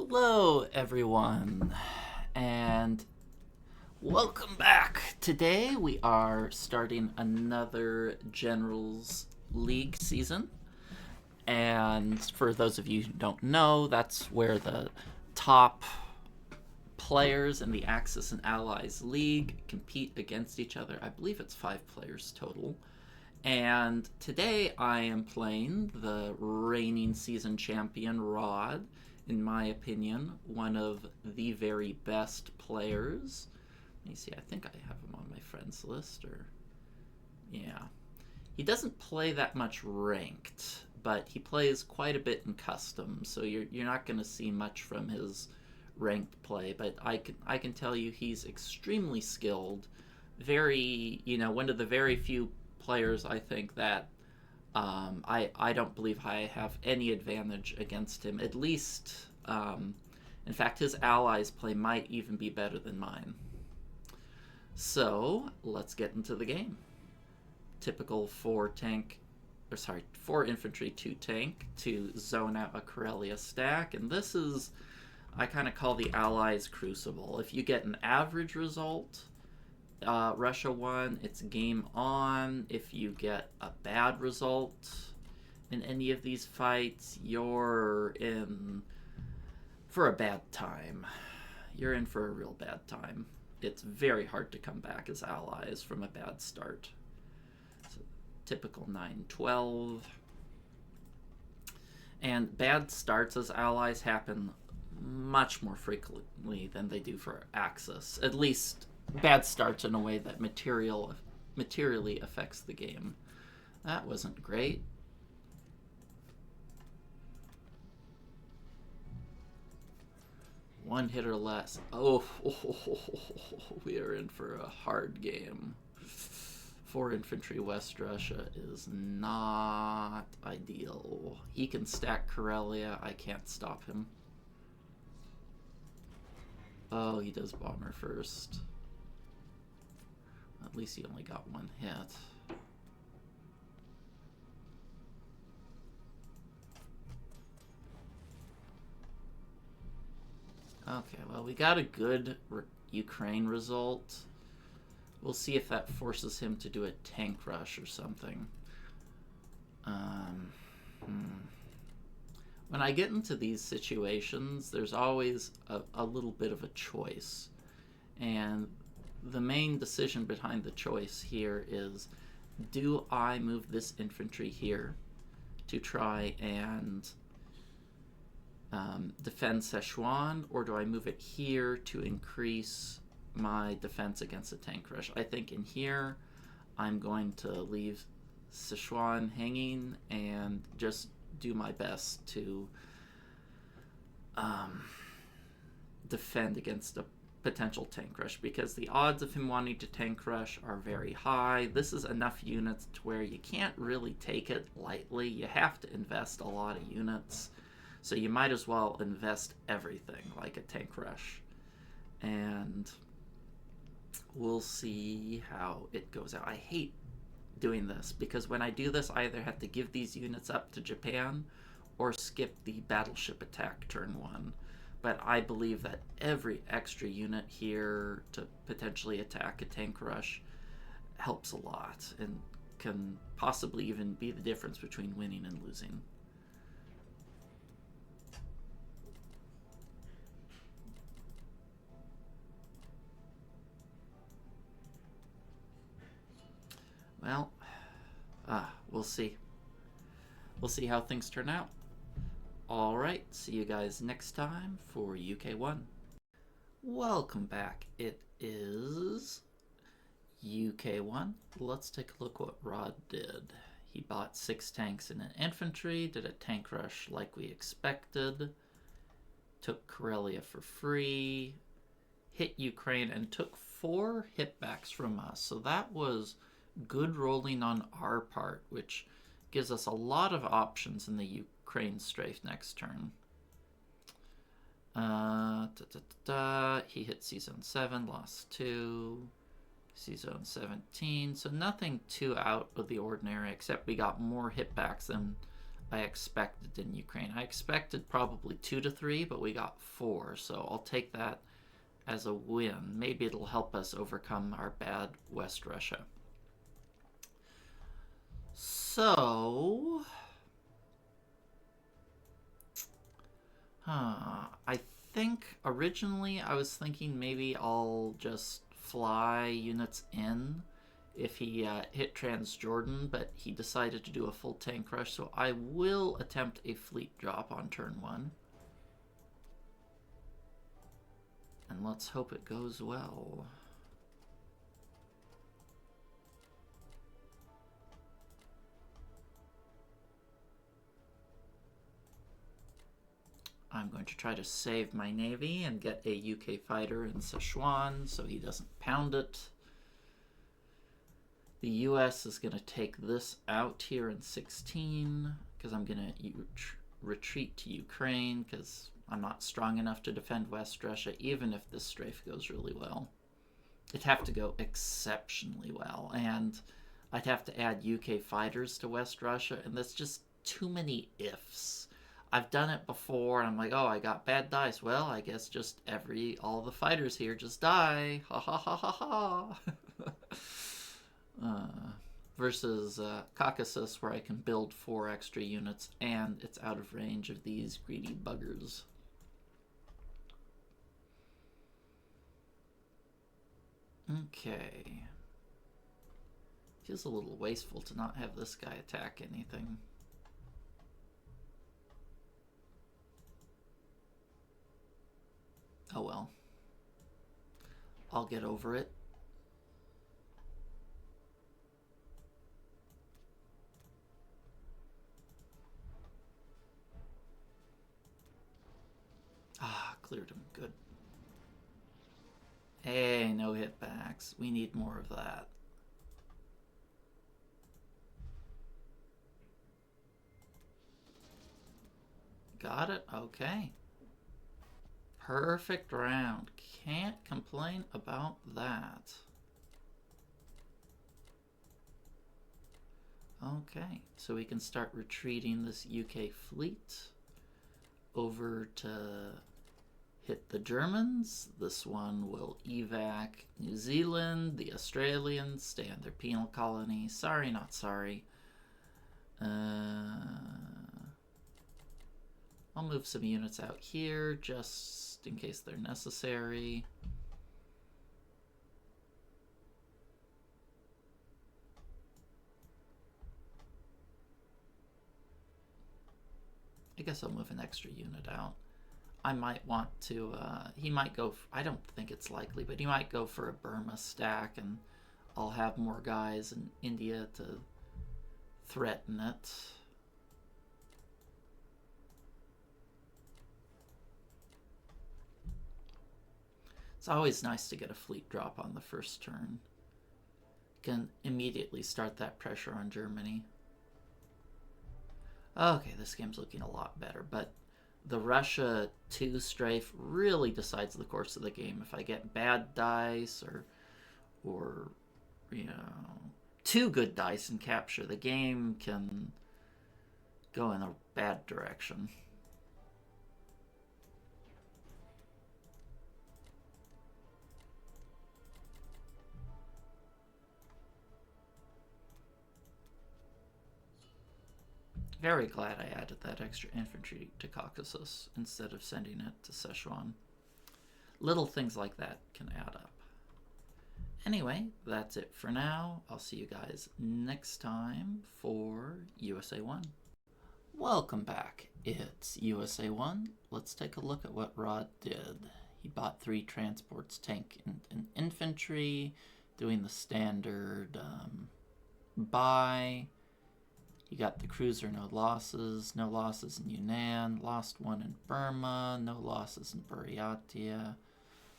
Hello, everyone, and welcome back. Today we are starting another Generals League season, and for those of you who don't know, that's where the top players in the Axis and Allies League compete against each other. I believe it's 5 players total. And today I am playing the reigning season champion, Rod. In my opinion, one of the very best players. Let me see, I think I have him on my friends list, or... Yeah. He doesn't play that much ranked, but he plays quite a bit in custom, so you're not going to see much from his ranked play, but I can tell you he's extremely skilled. Very, one of the very few players I think that I don't believe I have any advantage against him. At least, in fact, his allies' play might even be better than mine. So let's get into the game. Typical 4 infantry, 2 tank to zone out a Karelia stack, and this is, I kind of call the allies' crucible. If you get an average result, Russia won, it's game on. If you get a bad result in any of these fights, you're in for a bad time. You're in for a real bad time. It's very hard to come back as allies from a bad start. So, typical 9-12. And bad starts as allies happen much more frequently than they do for Axis. At least bad starts in a way that materially affects the game. That wasn't great. One hit or less. Oh, we are in for a hard game. 4 infantry West Russia is not ideal. He can stack Karelia. I can't stop him. Oh, he does bomber first. At least he only got 1 hit. Okay, well, we got a good Ukraine result. We'll see if that forces him to do a tank rush or something. When I get into these situations, there's always a little bit of a choice. And the main decision behind the choice here is, do I move this infantry here to try and defend Sichuan, or do I move it here to increase my defense against a tank rush? I think in here I'm going to leave Sichuan hanging and just do my best to defend against a potential tank rush, because the odds of him wanting to tank rush are very high. This is enough units to where you can't really take it lightly. You have to invest a lot of units, so you might as well invest everything like a tank rush. And we'll see how it goes out. I hate doing this, because when I do this, I either have to give these units up to Japan or skip the battleship attack turn 1. But I believe that every extra unit here to potentially attack a tank rush helps a lot and can possibly even be the difference between winning and losing. Well, we'll see. We'll see how things turn out. Alright, see you guys next time for UK1. Welcome back. It is UK1. Let's take a look what Rod did. He bought 6 tanks and an infantry, did a tank rush like we expected, took Karelia for free, hit Ukraine, and took 4 hitbacks from us. So that was good rolling on our part, which gives us a lot of options in the Ukraine strafe next turn. He hit C-Zone 7, lost 2. C-Zone 17, so nothing too out of the ordinary, except we got more hitbacks than I expected in Ukraine. I expected probably 2 to 3, but we got 4, so I'll take that as a win. Maybe it'll help us overcome our bad West Russia. So, I think originally I was thinking maybe I'll just fly units in if he hit Transjordan, but he decided to do a full tank rush, so I will attempt a fleet drop on turn 1. And let's hope it goes well. I'm going to try to save my navy and get a UK fighter in Sichuan so he doesn't pound it. The US is going to take this out here in 16 because I'm going to retreat to Ukraine because I'm not strong enough to defend West Russia, even if this strafe goes really well. It'd have to go exceptionally well, and I'd have to add UK fighters to West Russia, and that's just too many ifs. I've done it before, and I'm like, oh, I got bad dice. Well, I guess just all the fighters here just die. Ha ha ha ha ha. Versus Caucasus, where I can build 4 extra units, and it's out of range of these greedy buggers. Okay. Feels a little wasteful to not have this guy attack anything. Oh well. I'll get over it. Ah, cleared him. Good. Hey, no hitbacks. We need more of that. Got it? Okay. Perfect round. Can't complain about that. Okay, so we can start retreating this UK fleet over to hit the Germans. This one will evac New Zealand. The Australians stay on their penal colony. Sorry, not sorry. I'll move some units out here just in case they're necessary. I guess I'll move an extra unit out. I might want to, he might go, I don't think it's likely, but he might go for a Burma stack, and I'll have more guys in India to threaten it. It's always nice to get a fleet drop on the first turn. Can immediately start that pressure on Germany. Okay, this game's looking a lot better, but the Russia 2 strafe really decides the course of the game. If I get bad dice or you know, 2 good dice and capture, the game can go in a bad direction. Very glad I added that extra infantry to Caucasus instead of sending it to Sichuan. Little things like that can add up. Anyway, that's it for now. I'll see you guys next time for USA 1. Welcome back. It's USA 1. Let's take a look at what Rod did. He bought 3 transports, tank, and infantry, doing the standard buy. You got the cruiser, no losses in Yunnan, lost 1 in Burma, no losses in Buryatia,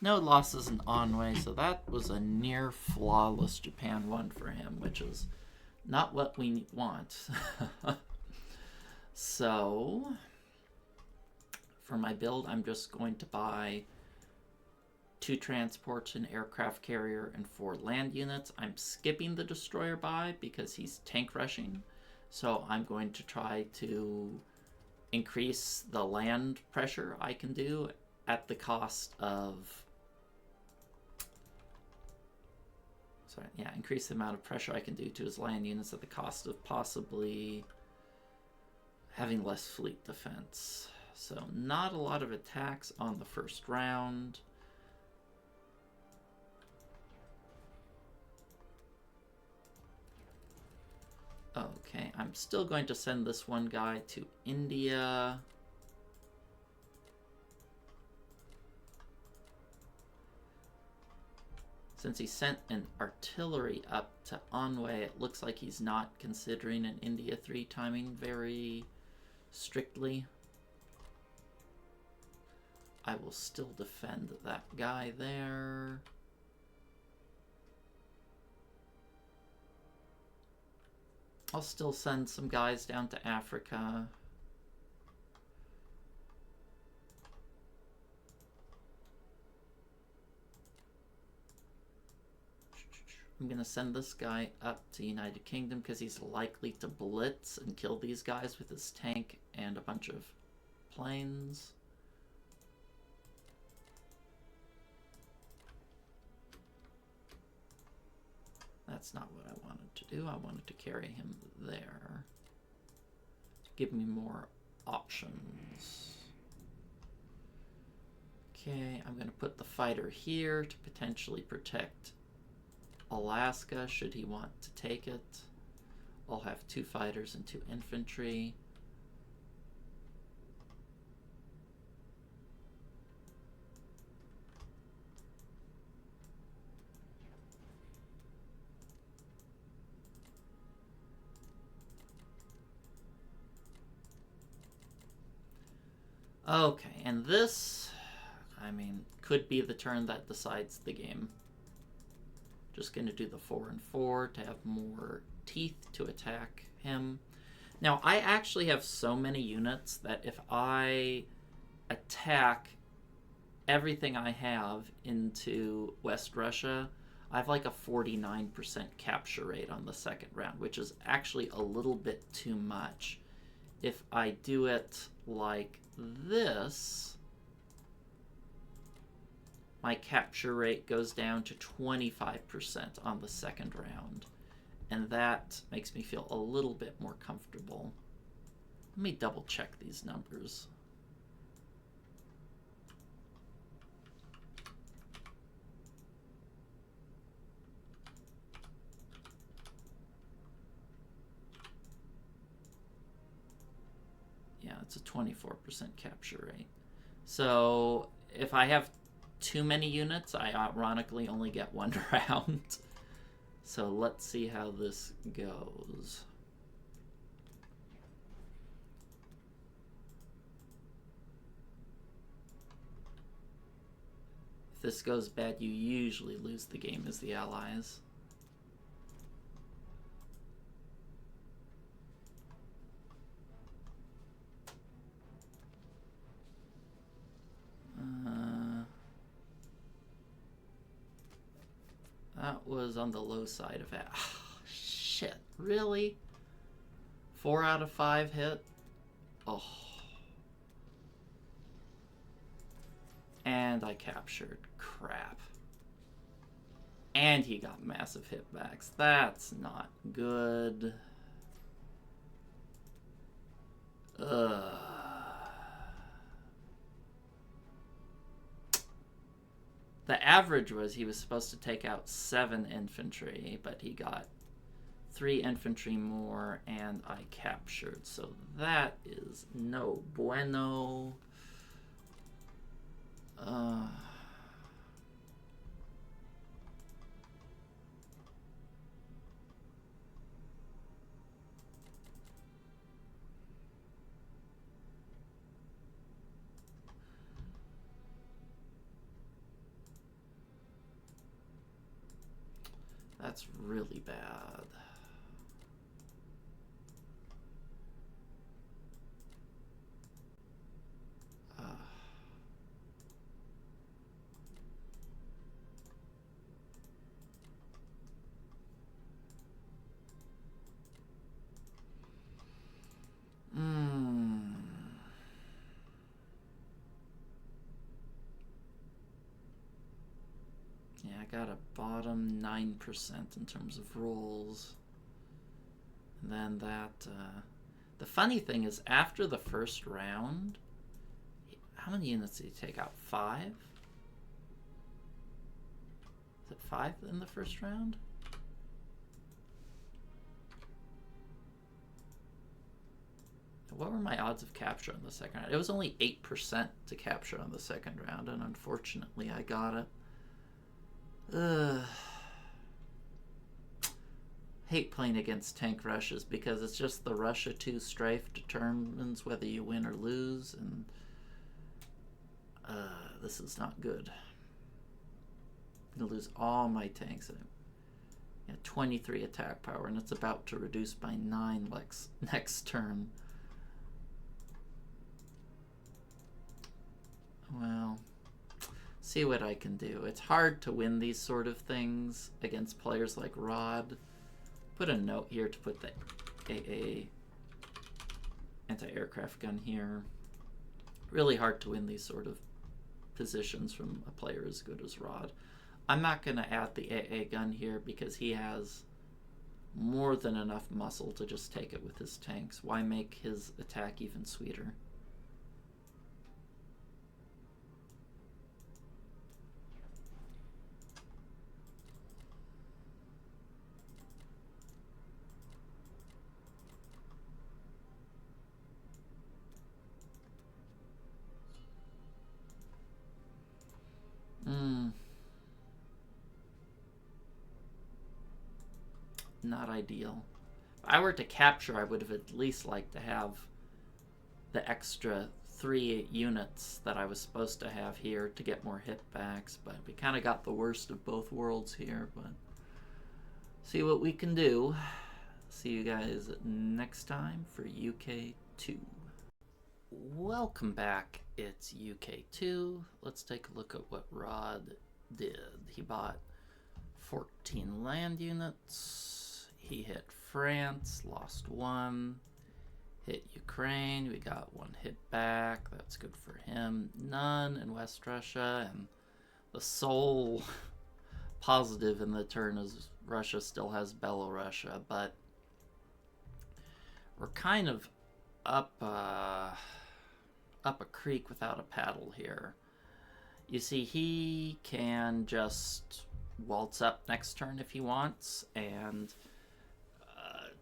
no losses in Anhui, so that was a near flawless Japan 1 for him, which is not what we want. So, for my build, I'm just going to buy 2 transports, an aircraft carrier, and 4 land units. I'm skipping the destroyer buy because he's tank rushing. So I'm going to try to increase the land pressure I can do at the cost of... Sorry, yeah, increase the amount of pressure I can do to his land units at the cost of possibly having less fleet defense. So not a lot of attacks on the first round. Okay, I'm still going to send this one guy to India. Since he sent an artillery up to Anhui, it looks like he's not considering an India 3 timing very strictly. I will still defend that guy there. I'll still send some guys down to Africa. I'm going to send this guy up to United Kingdom because he's likely to blitz and kill these guys with his tank and a bunch of planes. That's not what I wanted to do. I wanted to carry him there to give me more options. Okay, I'm going to put the fighter here to potentially protect Alaska should he want to take it. I'll have 2 fighters and 2 infantry. Okay, and this, I mean, could be the turn that decides the game. Just going to do the 4 and 4 to have more teeth to attack him. Now, I actually have so many units that if I attack everything I have into West Russia, I have like a 49% capture rate on the second round, which is actually a little bit too much. If I do it like this, my capture rate goes down to 25% on the second round, and that makes me feel a little bit more comfortable. Let me double check these numbers. Yeah, it's a 24% capture rate. So if I have too many units, I ironically only get 1 round. So let's see how this goes. If this goes bad, you usually lose the game as the Allies. That was on the low side of it. Oh, shit, really? 4 out of 5 hit? Oh. And I captured. Crap. And he got massive hitbacks. That's not good. Ugh. The average was he was supposed to take out 7 infantry, but he got 3 infantry more, and I captured. So that is no bueno. That's really bad. I got a bottom 9% in terms of rolls. And then that... the funny thing is, after the first round... How many units did he take out? 5? Is it 5 in the first round? What were my odds of capture on the second round? It was only 8% to capture on the second round, and unfortunately I got it. Hate playing against tank rushes because it's just the Russia 2 strafe determines whether you win or lose, and this is not good. I'm gonna lose all my tanks. Yeah, 23 attack power, and it's about to reduce by 9 next turn. Well, see what I can do. It's hard to win these sort of things against players like Rod. Put a note here to put the AA anti-aircraft gun here. Really hard to win these sort of positions from a player as good as Rod. I'm not going to add the AA gun here because he has more than enough muscle to just take it with his tanks. Why make his attack even sweeter? Not ideal. If I were to capture, I would have at least liked to have the extra 3 units that I was supposed to have here to get more hit backs, but we kind of got the worst of both worlds here, but see what we can do. See you guys next time for UK2. Welcome back, it's UK2. Let's take a look at what Rod did. He bought 14 land units. He hit France, lost 1. Hit Ukraine, we got 1 hit back. That's good for him. None in West Russia, and the sole positive in the turn is Russia still has Belorussia, but we're kind of up a creek without a paddle here. You see, he can just waltz up next turn if he wants and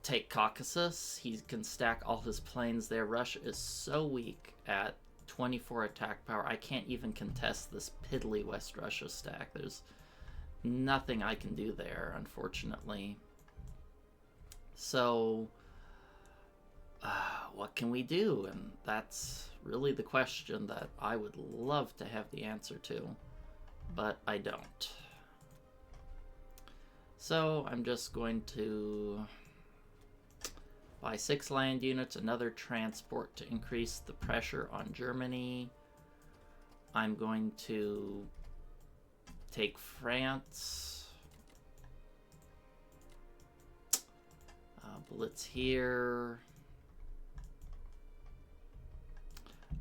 take Caucasus. He can stack all his planes there. Russia is so weak at 24 attack power. I can't even contest this piddly West Russia stack. There's nothing I can do there, unfortunately. So, what can we do? And that's really the question that I would love to have the answer to, but I don't. So I'm just going to buy 6 land units, another transport to increase the pressure on Germany. I'm going to take France. Blitz here.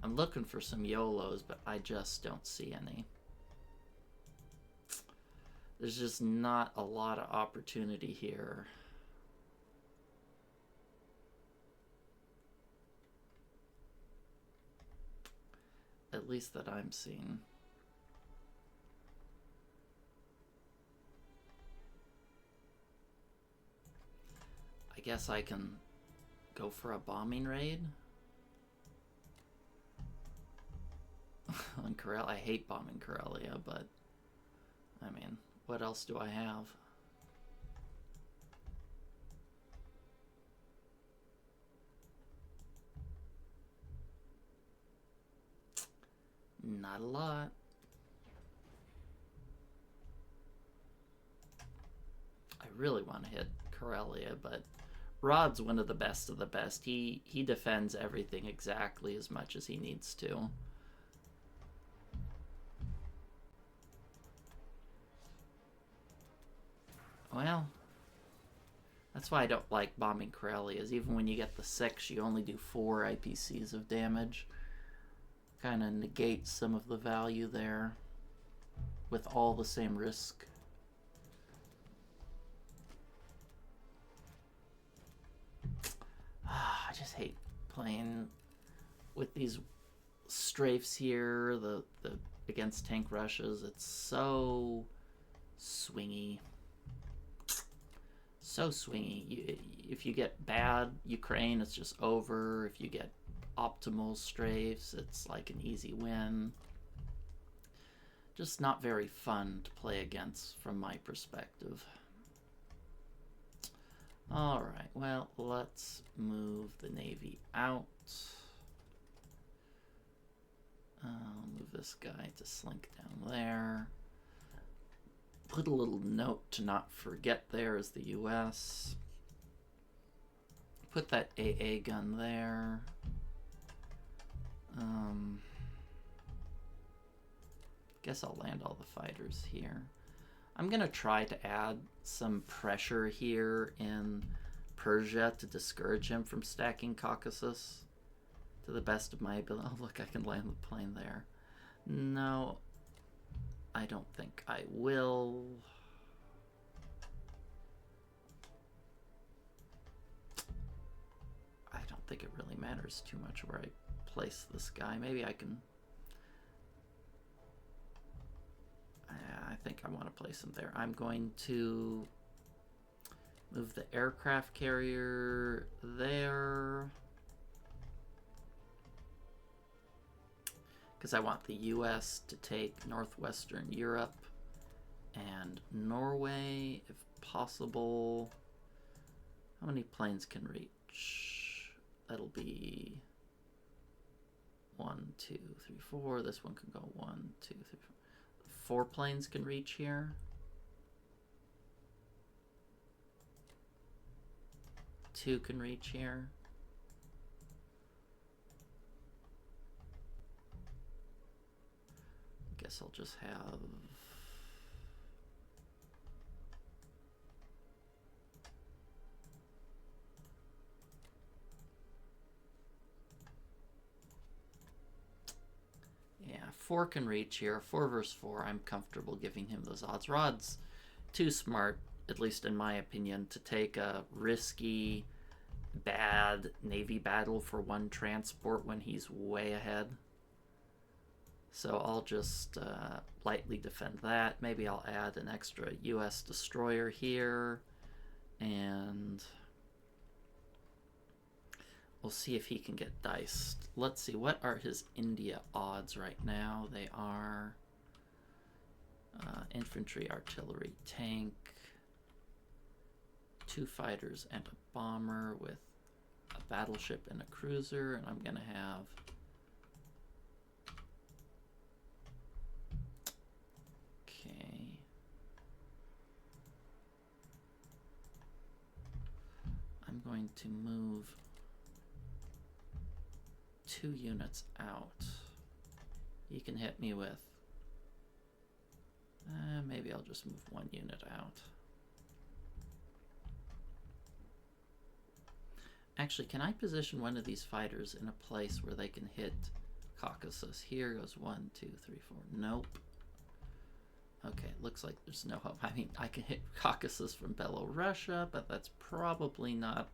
I'm looking for some YOLOs, but I just don't see any. There's just not a lot of opportunity here. At least that I'm seeing. I guess I can go for a bombing raid. On Karelia. I hate bombing Karelia, but I mean, what else do I have? Not a lot. I really want to hit Karelia, but Rod's one of the best of the best. He defends everything exactly as much as he needs to. Well, that's why I don't like bombing Karelia, is even when you get the 6, you only do 4 IPCs of damage. Kind of negates some of the value there with all the same risk I just hate playing with these strafes here, the against tank rushes. It's so swingy. So swingy. If you get bad Ukraine, it's just over. If you get optimal strafes, it's like an easy win. Just not very fun to play against from my perspective. Alright, well, let's move the Navy out. I'll move this guy to slink down there. Put a little note to not forget there is the US. Put that AA gun there. Guess I'll land all the fighters here. I'm gonna try to add some pressure here in Persia to discourage him from stacking Caucasus to the best of my ability. Oh, look, I can land the plane there. No, I don't think I will. I don't think it really matters too much where I place this guy. Maybe I can... I think I want to place him there. I'm going to move the aircraft carrier there, because I want the US to take northwestern Europe and Norway if possible. How many planes can reach? That'll be 1, 2, 3, 4. This one can go 1, 2, 3, 4. 4 planes can reach here. 2 can reach here. Guess I'll just have... Yeah, 4 can reach here. 4 versus 4, I'm comfortable giving him those odds. Rod's too smart, at least in my opinion, to take a risky, bad Navy battle for 1 transport when he's way ahead. So I'll just lightly defend that. Maybe I'll add an extra US destroyer here, and we'll see if he can get diced. Let's see, what are his India odds right now? They are infantry, artillery, tank, 2 fighters and a bomber with a battleship and a cruiser, and I'm gonna have I'm going to move 2 units out. You can hit me with... maybe I'll just move 1 unit out. Actually, can I position one of these fighters in a place where they can hit Caucasus? Here goes 1, 2, 3, 4. Nope. Okay, looks like there's no hope. I mean, I can hit Caucasus from Belorussia, but that's probably not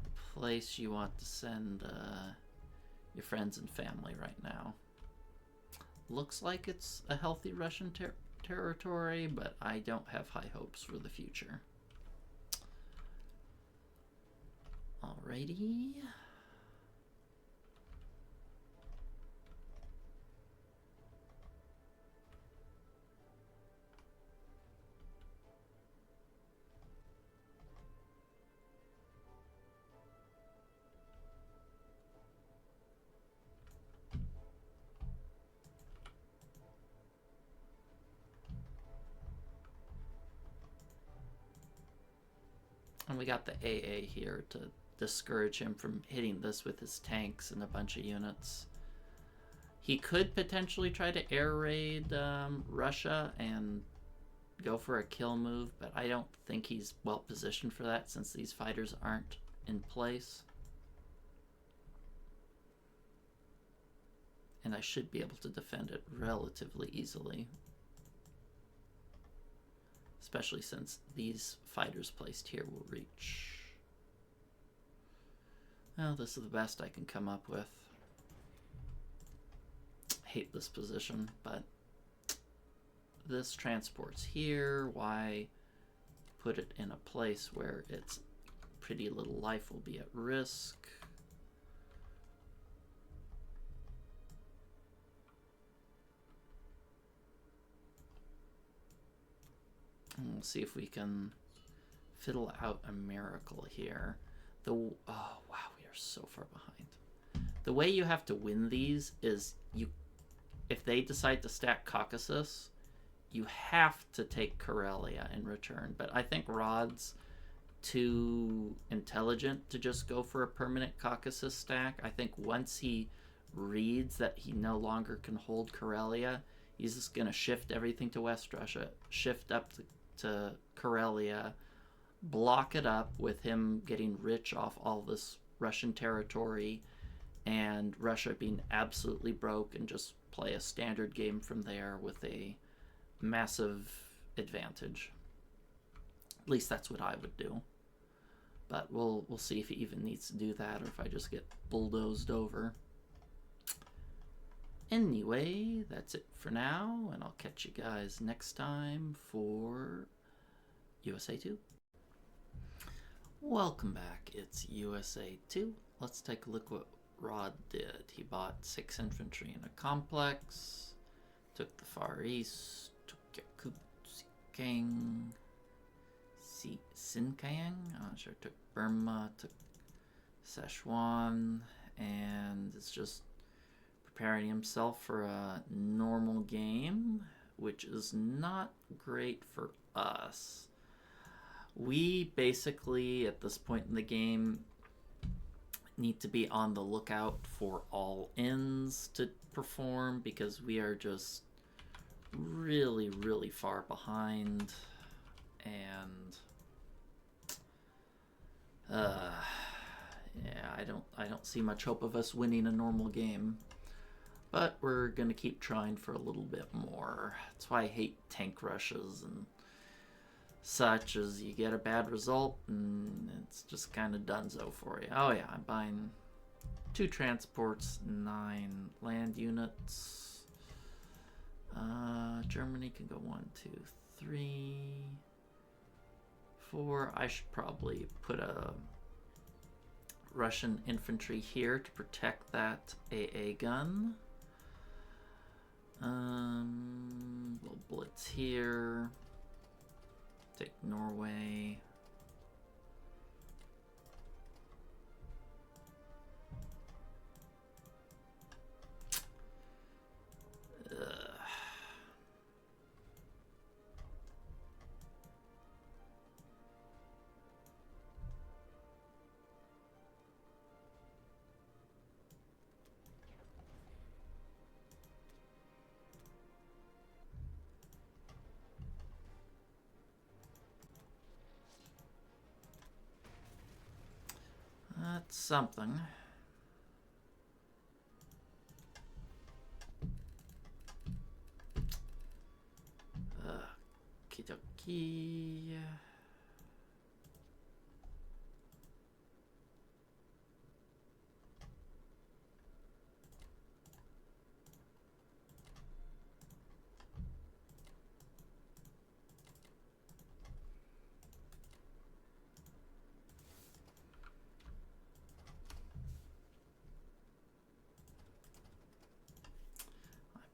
the place you want to send your friends and family right now. Looks like it's a healthy Russian territory, but I don't have high hopes for the future. Alrighty. And we got the AA here to discourage him from hitting this with his tanks and a bunch of units. He could potentially try to air raid Russia and go for a kill move, but I don't think he's well positioned for that since these fighters aren't in place. And I should be able to defend it relatively easily. Especially since these fighters placed here will reach. Well, this is the best I can come up with. Hate this position, but this transport's here. Why put it in a place where its pretty little life will be at risk? And we'll see if we can fiddle out a miracle here. Oh wow, we are so far behind. The way you have to win these is if they decide to stack Caucasus, you have to take Karelia in return. But I think Rod's too intelligent to just go for a permanent Caucasus stack. I think once he reads that he no longer can hold Karelia, he's just going to shift everything to West Russia, shift up to Karelia, block it up with him getting rich off all this Russian territory and Russia being absolutely broke, and just play a standard game from there with a massive advantage. At least that's what I would do. But we'll see if he even needs to do that, or if I just get bulldozed over. Anyway, that's it for now, and I'll catch you guys next time for USA 2. Welcome back, it's USA 2. Let's take a look what Rod did. He bought 6 infantry in a complex, took the Far East, took Yakutsk, Sinkang, I'm not sure, took Burma, took Szechuan, and it's just preparing himself for a normal game, which is not great for us. We basically, at this point in the game, need to be on the lookout for all ins to perform, because we are just really, really far behind, and yeah, I don't see much hope of us winning a normal game. But we're gonna keep trying for a little bit more. That's why I hate tank rushes and such, as you get a bad result and it's just kind of donezo for you. Oh yeah, I'm buying 2 transports, 9 land units. Germany can go 1, 2, 3, 4. I should probably put a Russian infantry here to protect that AA gun. We'll blitz here. Take Norway. That's something. Kitoki.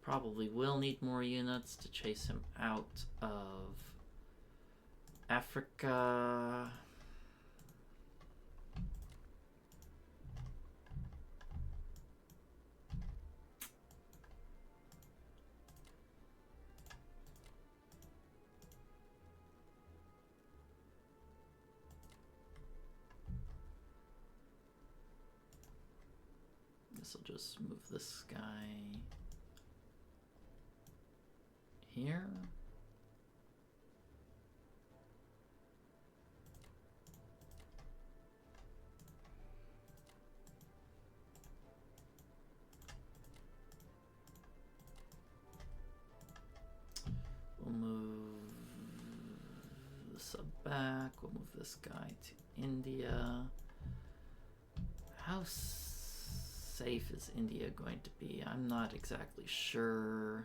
Probably will need more units to chase him out of Africa. Guess I'll just move this guy here. We'll move the sub back. We'll move this guy to India. How safe is India going to be? I'm not exactly sure.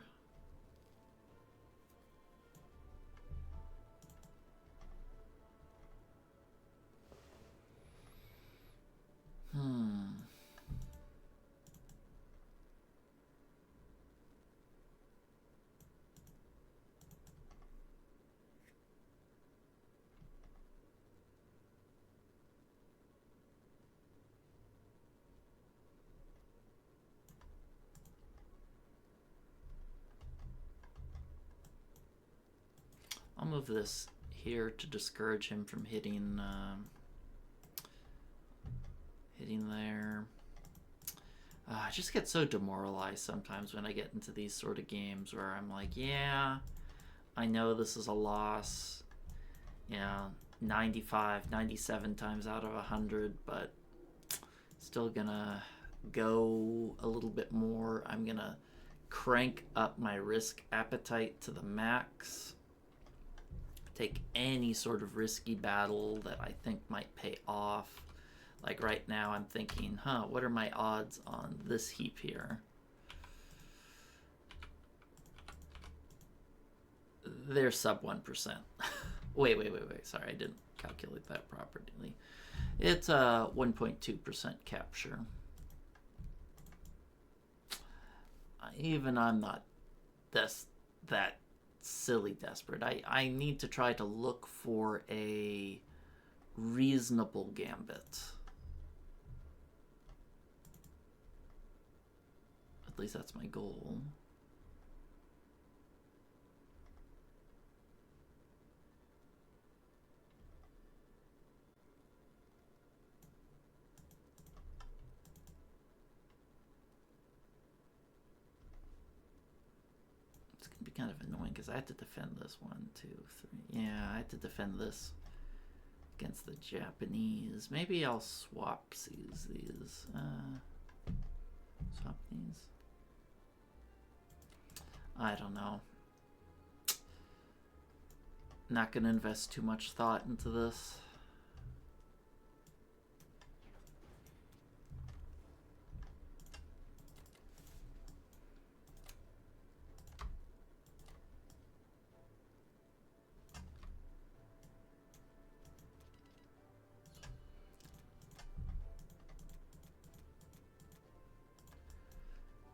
I'll move this here to discourage him from hitting there. I just get so demoralized sometimes when I get into these sort of games where I'm like, yeah, I know this is a loss, 95, 97 times out of 100, but still gonna go a little bit more. I'm gonna crank up my risk appetite to the max. Take any sort of risky battle that I think might pay off. Like right now I'm thinking, what are my odds on this heap here? They're sub 1%. wait. Sorry, I didn't calculate that properly. It's a 1.2% capture. Even I'm not that silly desperate. I need to try to look for a reasonable gambit. At least that's my goal. It's gonna be kind of annoying because I have to defend this 1, 2, 3. Yeah, I have to defend this against the Japanese. Maybe I'll swap these. Swap these. I don't know. Not gonna invest too much thought into this.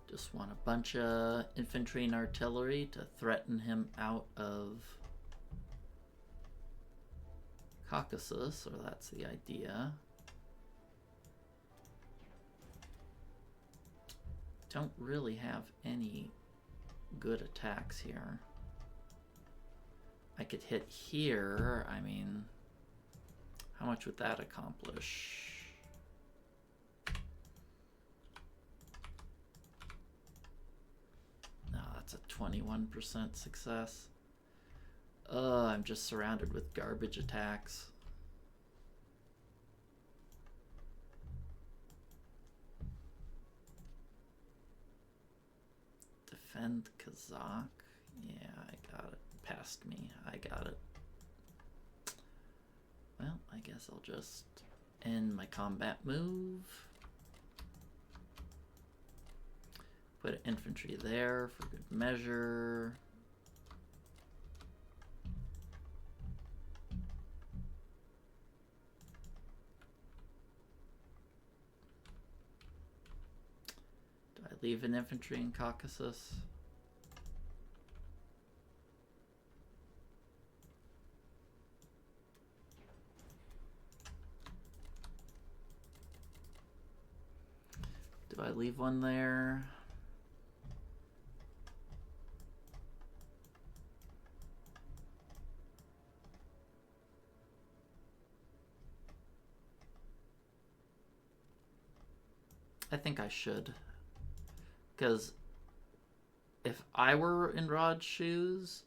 Just want a bunch of infantry and artillery to threaten him out of Caucasus, or that's the idea. Don't really have any good attacks here. I could hit here. I mean, how much would that accomplish? No, that's a 21% success. I'm just surrounded with garbage attacks. Defend Kazakh. Yeah, I got it. Past me. I got it. Well, I guess I'll just end my combat move. Put infantry there for good measure. Do I leave an infantry in Caucasus? Do I leave one there? I think I should. Because if I were in Rod's shoes,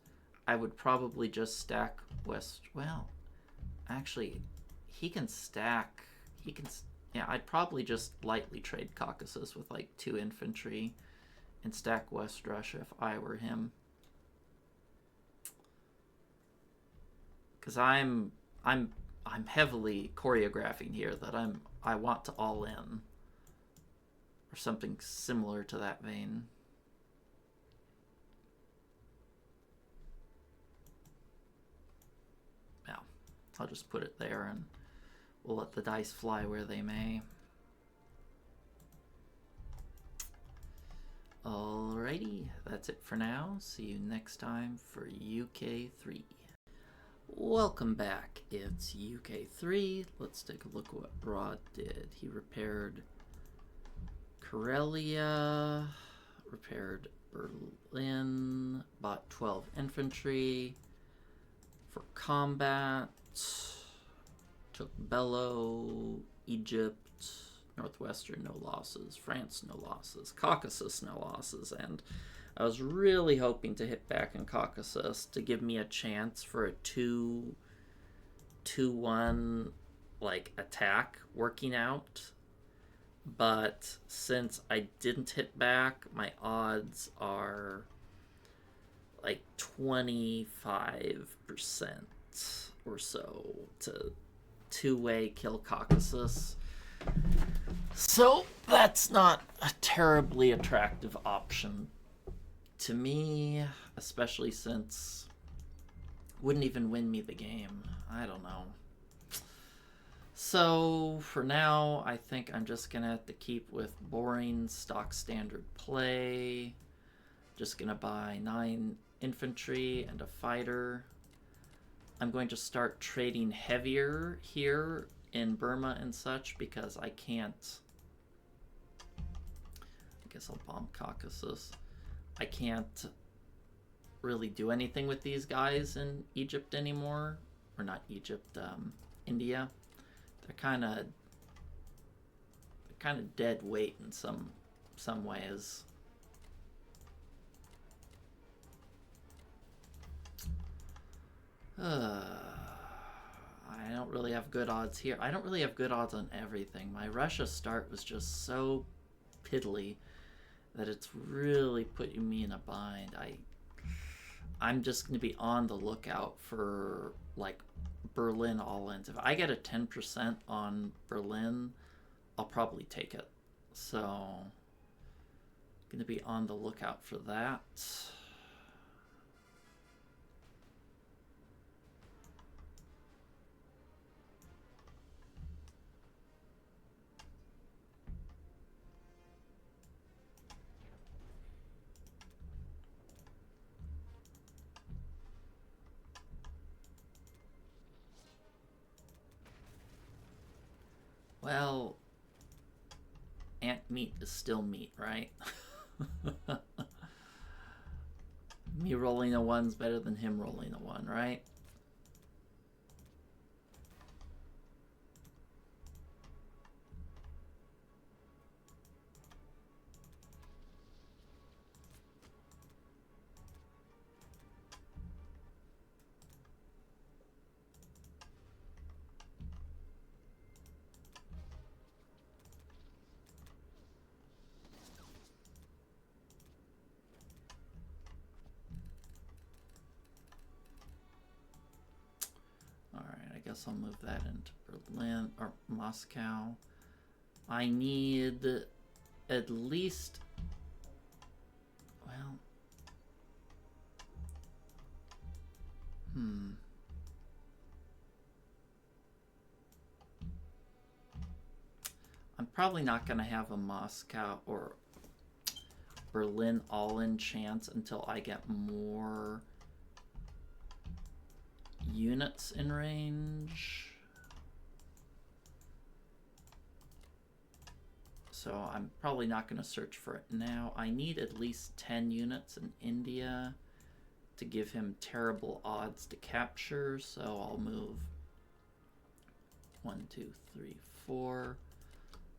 I would probably just stack West. Well, actually, he can stack. He can. Yeah, I'd probably just lightly trade Caucasus with like 2 infantry and stack West Russia if I were him. Because I'm heavily choreographing here that I want to all in. or something similar to that vein. Yeah, I'll just put it there and we'll let the dice fly where they may. Alrighty, that's it for now. See you next time for UK3. Welcome back. It's UK3. Let's take a look at what Rod did. He repaired Karelia, repaired Berlin, bought 12 infantry for combat, took Bello, Egypt, Northwestern, no losses, France, no losses, Caucasus, no losses, and I was really hoping to hit back in Caucasus to give me a chance for a 2-1 like attack working out. But since I didn't hit back, my odds are like 25% or so to two-way kill Caucasus. So that's not a terribly attractive option to me, especially since it wouldn't even win me the game. I don't know. So for now, I think I'm just gonna have to keep with boring stock standard play. Just gonna buy 9 infantry and a fighter. I'm going to start trading heavier here in Burma and such because I can't. I guess I'll bomb Caucasus. I can't really do anything with these guys in Egypt anymore. Or not Egypt, India. They're kind of dead weight in some ways. I don't really have good odds here. I don't really have good odds on everything. My Russia start was just so piddly that it's really putting me in a bind. I'm just going to be on the lookout for like Berlin all-ins. If I get a 10% on Berlin, I'll probably take it. So I'm going to be on the lookout for that. Well, ant meat is still meat, right? Me rolling a 1's better than him rolling a 1, right? I guess I'll move that into Berlin or Moscow. I need at least, well, I'm probably not going to have a Moscow or Berlin all-in chance until I get more units in range. So I'm probably not going to search for it now. I need at least 10 units in India to give him terrible odds to capture. So I'll move 1, 2, 3, 4.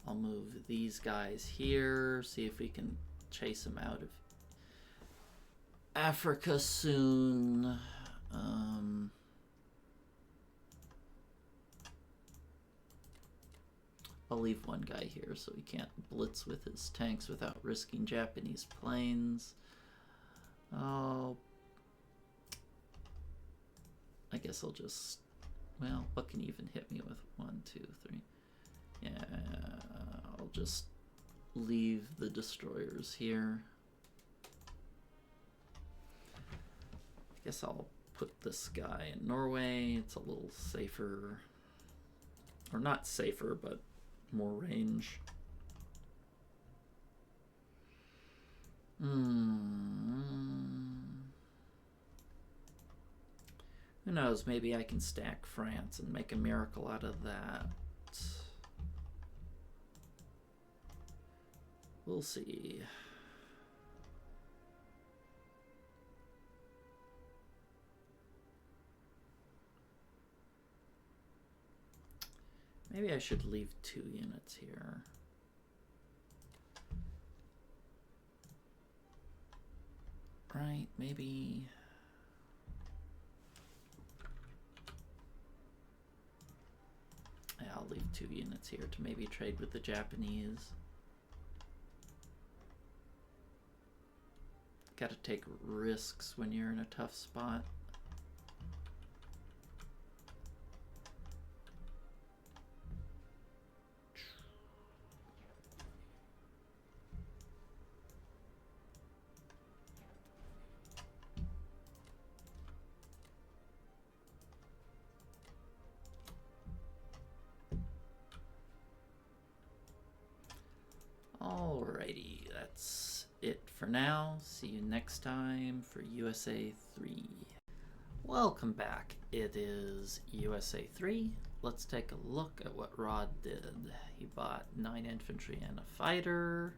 I'll move these guys here. See if we can chase him out of Africa soon. I'll leave one guy here so he can't blitz with his tanks without risking Japanese planes. Oh, I guess I'll just, well, what can even hit me with 1, 2, 3? Yeah, I'll just leave the destroyers here. I guess I'll put this guy in Norway. It's a little safer. Or not safer, but more range. Who knows, maybe I can stack France and make a miracle out of that. We'll see. Maybe I should leave 2 units here. Right, maybe... Yeah, I'll leave 2 units here to maybe trade with the Japanese. Gotta take risks when you're in a tough spot. Alrighty, that's it for now. See you next time for USA 3. Welcome back. It is USA 3. Let's take a look at what Rod did. He bought 9 infantry and a fighter.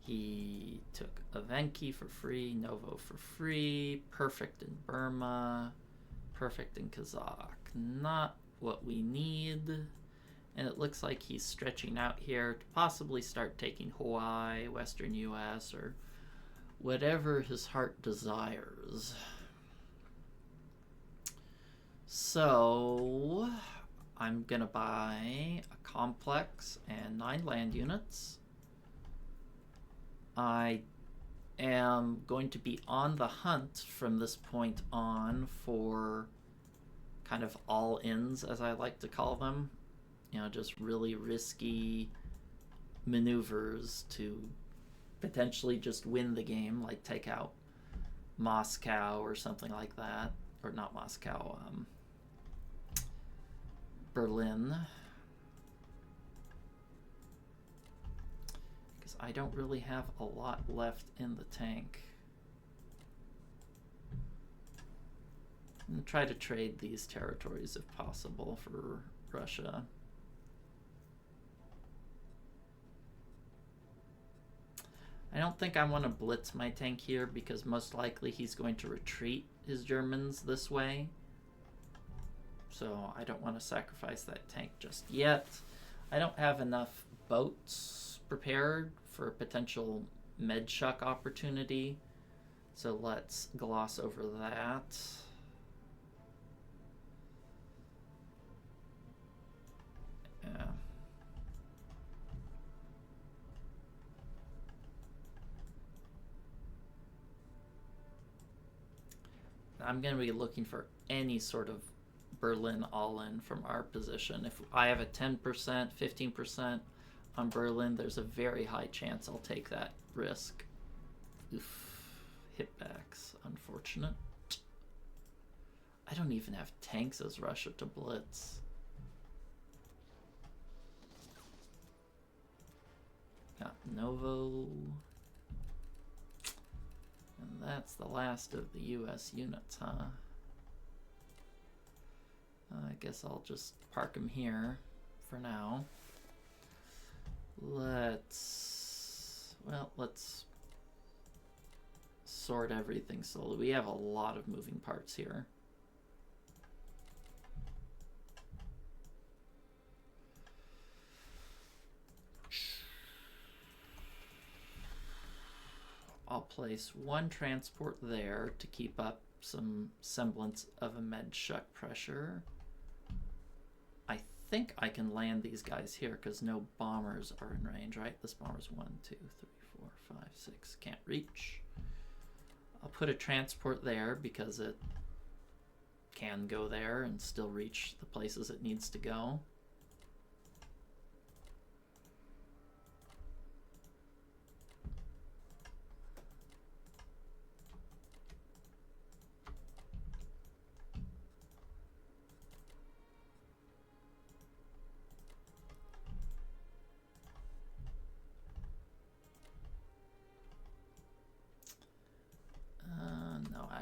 He took Evenki for free, Novo for free, perfect in Burma, perfect in Kazakh. Not what we need. And it looks like he's stretching out here to possibly start taking Hawaii, Western US, or whatever his heart desires. So I'm gonna buy a complex and 9 land units. I am going to be on the hunt from this point on for kind of all-ins, as I like to call them. You know, just really risky maneuvers to potentially just win the game, like take out Moscow or something like that. Or not Moscow, Berlin. Because I don't really have a lot left in the tank. And try to trade these territories if possible for Russia. I don't think I want to blitz my tank here because most likely he's going to retreat his Germans this way. So I don't want to sacrifice that tank just yet. I don't have enough boats prepared for a potential Medshuk opportunity. So let's gloss over that. Yeah. I'm going to be looking for any sort of Berlin all-in from our position. If I have a 10%, 15% on Berlin, there's a very high chance I'll take that risk. Oof. Hitbacks. Unfortunate. I don't even have tanks as Russia to blitz. Got Novo. And that's the last of the US units, huh? I guess I'll just park them here for now. Let's sort everything slowly. We have a lot of moving parts here. I'll place 1 transport there to keep up some semblance of a Medshuk pressure. I think I can land these guys here because no bombers are in range, right? This bomber's 1, 2, 3, 4, 5, 6. Can't reach. I'll put a transport there because it can go there and still reach the places it needs to go.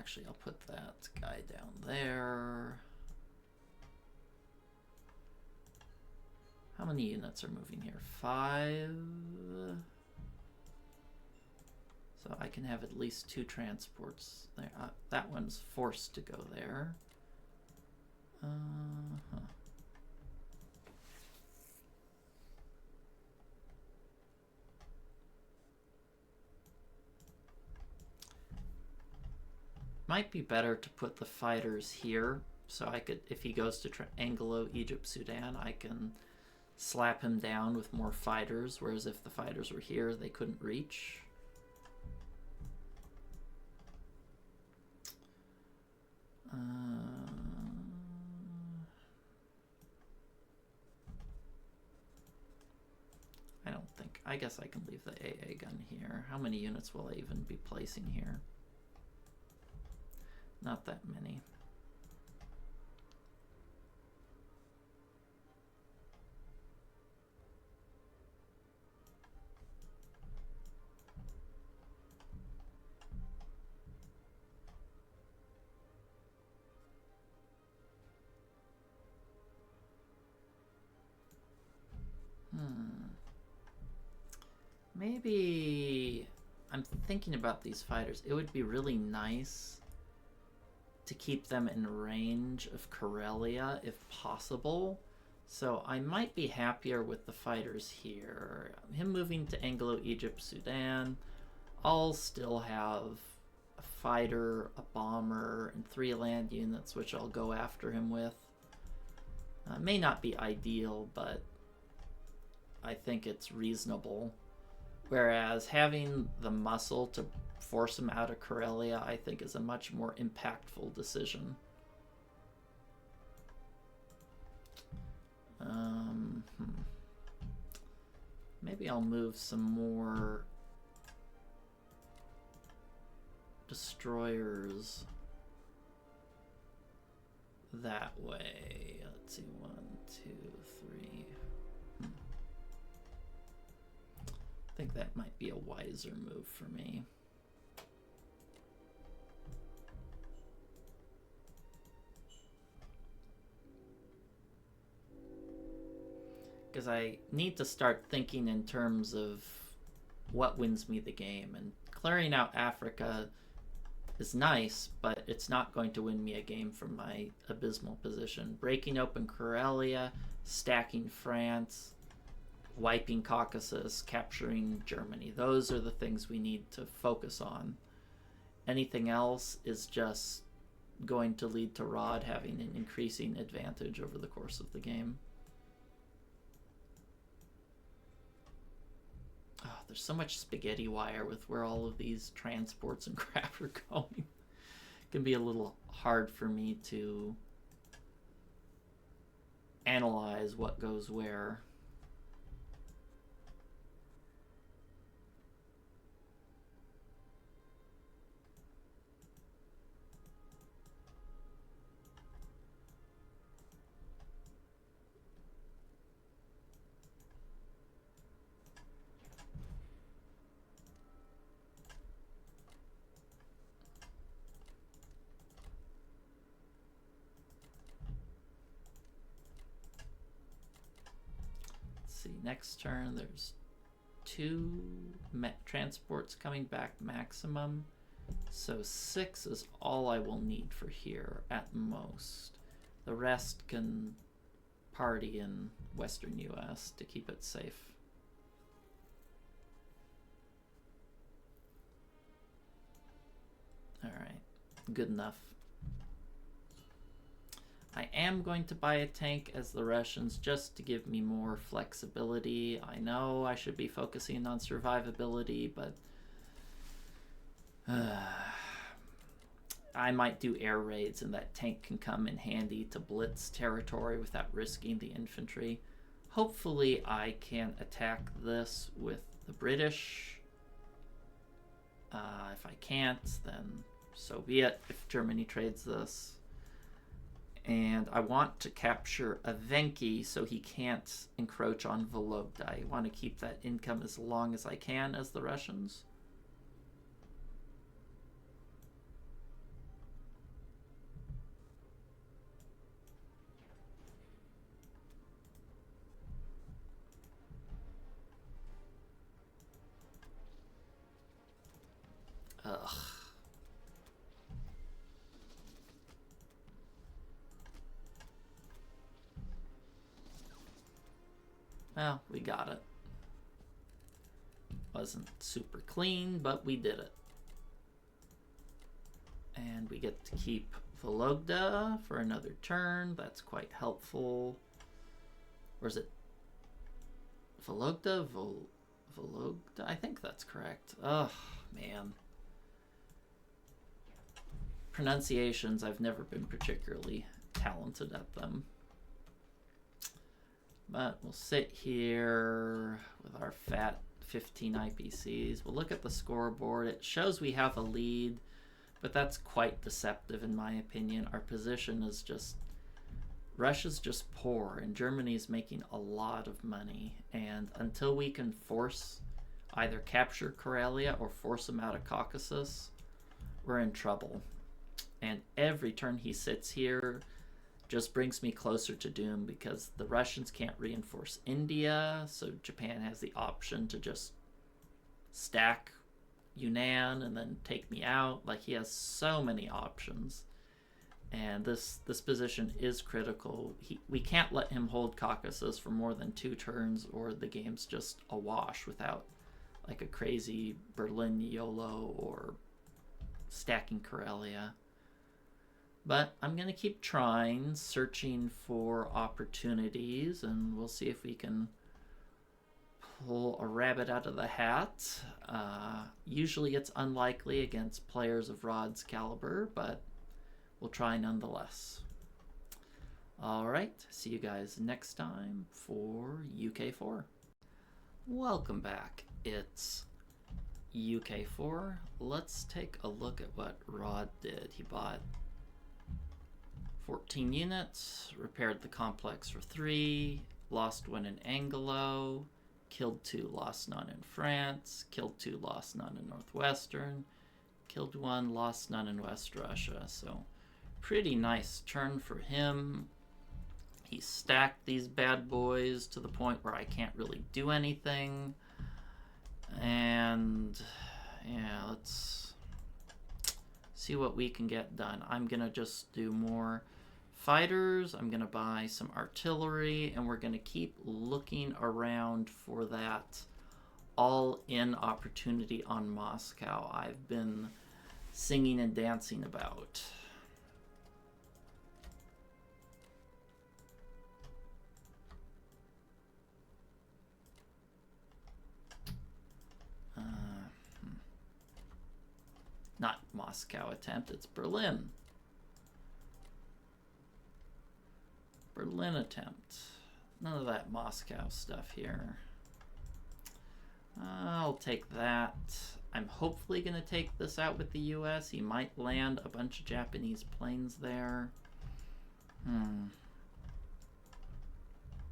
Actually, I'll put that guy down there. How many units are moving here? 5. So I can have at least 2 transports there. That one's forced to go there. Might be better to put the fighters here, so I could, if he goes to Anglo-Egypt-Sudan, I can slap him down with more fighters, whereas if the fighters were here, they couldn't reach. I don't think, I guess I can leave the AA gun here. How many units will I even be placing here? Not that many. Maybe I'm thinking about these fighters. It would be really nice to keep them in range of Karelia if possible. So I might be happier with the fighters here. Him moving to Anglo-Egypt-Sudan. I'll still have a fighter, a bomber, and 3 land units, which I'll go after him with. May not be ideal, but I think it's reasonable. Whereas having the muscle to force him out of Karelia, I think, is a much more impactful decision. Maybe I'll move some more destroyers that way. Let's see, 1, 2, 3. I think that might be a wiser move for me. Because I need to start thinking in terms of what wins me the game. And clearing out Africa is nice, but it's not going to win me a game from my abysmal position. Breaking open Karelia, stacking France, wiping Caucasus, capturing Germany. Those are the things we need to focus on. Anything else is just going to lead to Rod having an increasing advantage over the course of the game. Oh, there's so much spaghetti wire with where all of these transports and crap are going. It can be a little hard for me to analyze what goes where. Next turn, there's 2 transports coming back maximum. So 6 is all I will need for here at most. The rest can party in Western US to keep it safe. All right, good enough. I am going to buy a tank as the Russians just to give me more flexibility. I know I should be focusing on survivability, but I might do air raids and that tank can come in handy to blitz territory without risking the infantry. Hopefully I can attack this with the British. If I can't, then so be it if Germany trades this. And I want to capture Evenki so he can't encroach on Vologda. I want to keep that income as long as I can as the Russians. Well, we got it. Wasn't super clean, but we did it. And we get to keep Vologda for another turn. That's quite helpful. Or is it Vologda? Vologda? I think that's correct. Oh, man. Pronunciations, I've never been particularly talented at them. But we'll sit here with our fat 15 IPCs. We'll look at the scoreboard. It shows we have a lead, but that's quite deceptive in my opinion. Our position is just, Russia's just poor and Germany's making a lot of money. And until we can force, either capture Karelia or force them out of Caucasus, we're in trouble. And every turn he sits here just brings me closer to doom, because the Russians can't reinforce India, so Japan has the option to just stack Yunnan and then take me out. Like, he has so many options, and this position is critical. We can't let him hold Caucasus for more than 2 turns, or the game's just a wash without like a crazy Berlin YOLO or stacking Karelia. But I'm going to keep trying, searching for opportunities, and we'll see if we can pull a rabbit out of the hat. Usually it's unlikely against players of Rod's caliber, but we'll try nonetheless. All right, see you guys next time for UK4. Welcome back. It's UK4. Let's take a look at what Rod did. He bought 14 units, repaired the complex for 3, lost 1 in Anglo, killed 2, lost none in France, killed 2, lost none in Northwestern, killed 1, lost none in West Russia. So pretty nice turn for him. He stacked these bad boys to the point where I can't really do anything. And yeah, let's see what we can get done. I'm gonna just do more fighters. I'm gonna buy some artillery, and we're gonna keep looking around for that all-in opportunity on Moscow I've been singing and dancing about. Not Moscow attempt, it's Berlin. Berlin attempt. None of that Moscow stuff here. I'll take that. I'm hopefully going to take this out with the US. He might land a bunch of Japanese planes there.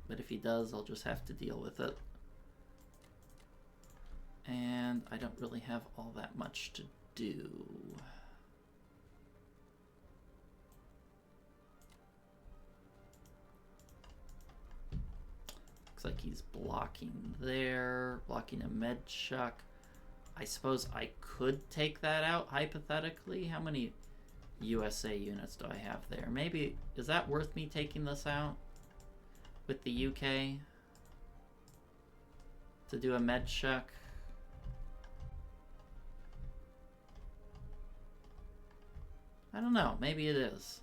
But if he does, I'll just have to deal with it. And I don't really have all that much to do. Looks like he's blocking there, blocking a med chuck. I suppose I could take that out hypothetically. How many USA units do I have there? Maybe, is that worth me taking this out with the UK to do a med chuck? I don't know, maybe it is.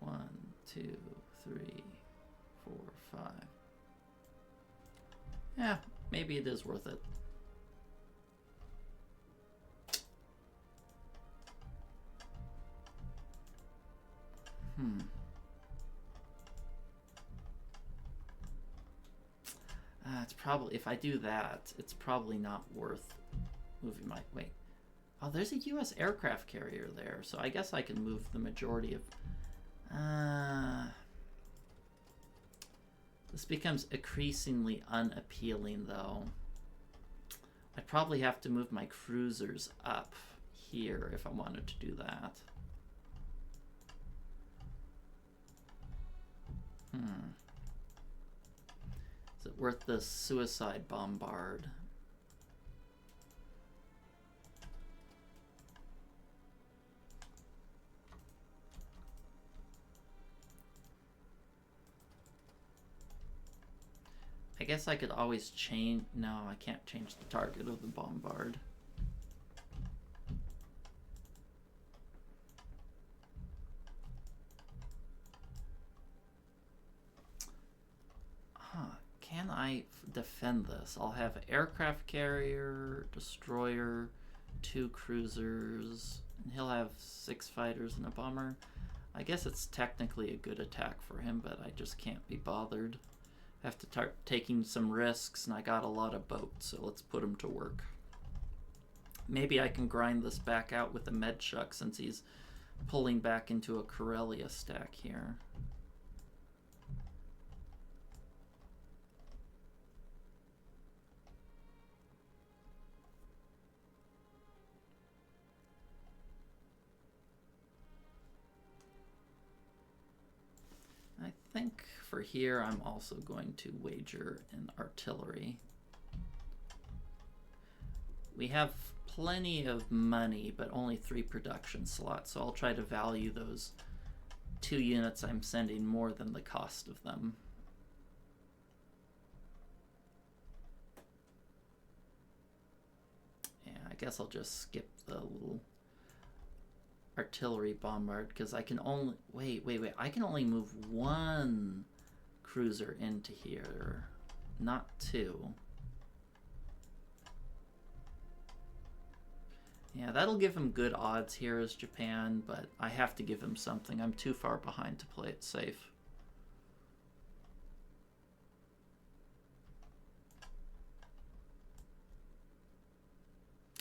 One, two, three, 4, 5. Yeah, maybe it is worth it. It's probably, if I do that, it's probably not worth moving my, wait. Oh, there's a US aircraft carrier there, so I guess I can move the majority of, this becomes increasingly unappealing though. I'd probably have to move my cruisers up here if I wanted to do that. Is it worth the suicide bombard? I guess I could always change... No, I can't change the target of the bombard. Can I defend this? I'll have aircraft carrier, destroyer, 2 cruisers, and he'll have 6 fighters and a bomber. I guess it's technically a good attack for him, but I just can't be bothered. Have to start taking some risks, and I got a lot of boats, so let's put him to work. Maybe I can grind this back out with a Medshuck since he's pulling back into a Corellia stack here. I think for here I'm also going to wager an artillery. We have plenty of money, but only 3 production slots, so I'll try to value those 2 units I'm sending more than the cost of them. Yeah, I guess I'll just skip the little artillery bombard because I can only... Wait. I can only move 1 cruiser into here, not 2. Yeah, that'll give him good odds here as Japan, but I have to give him something. I'm too far behind to play it safe.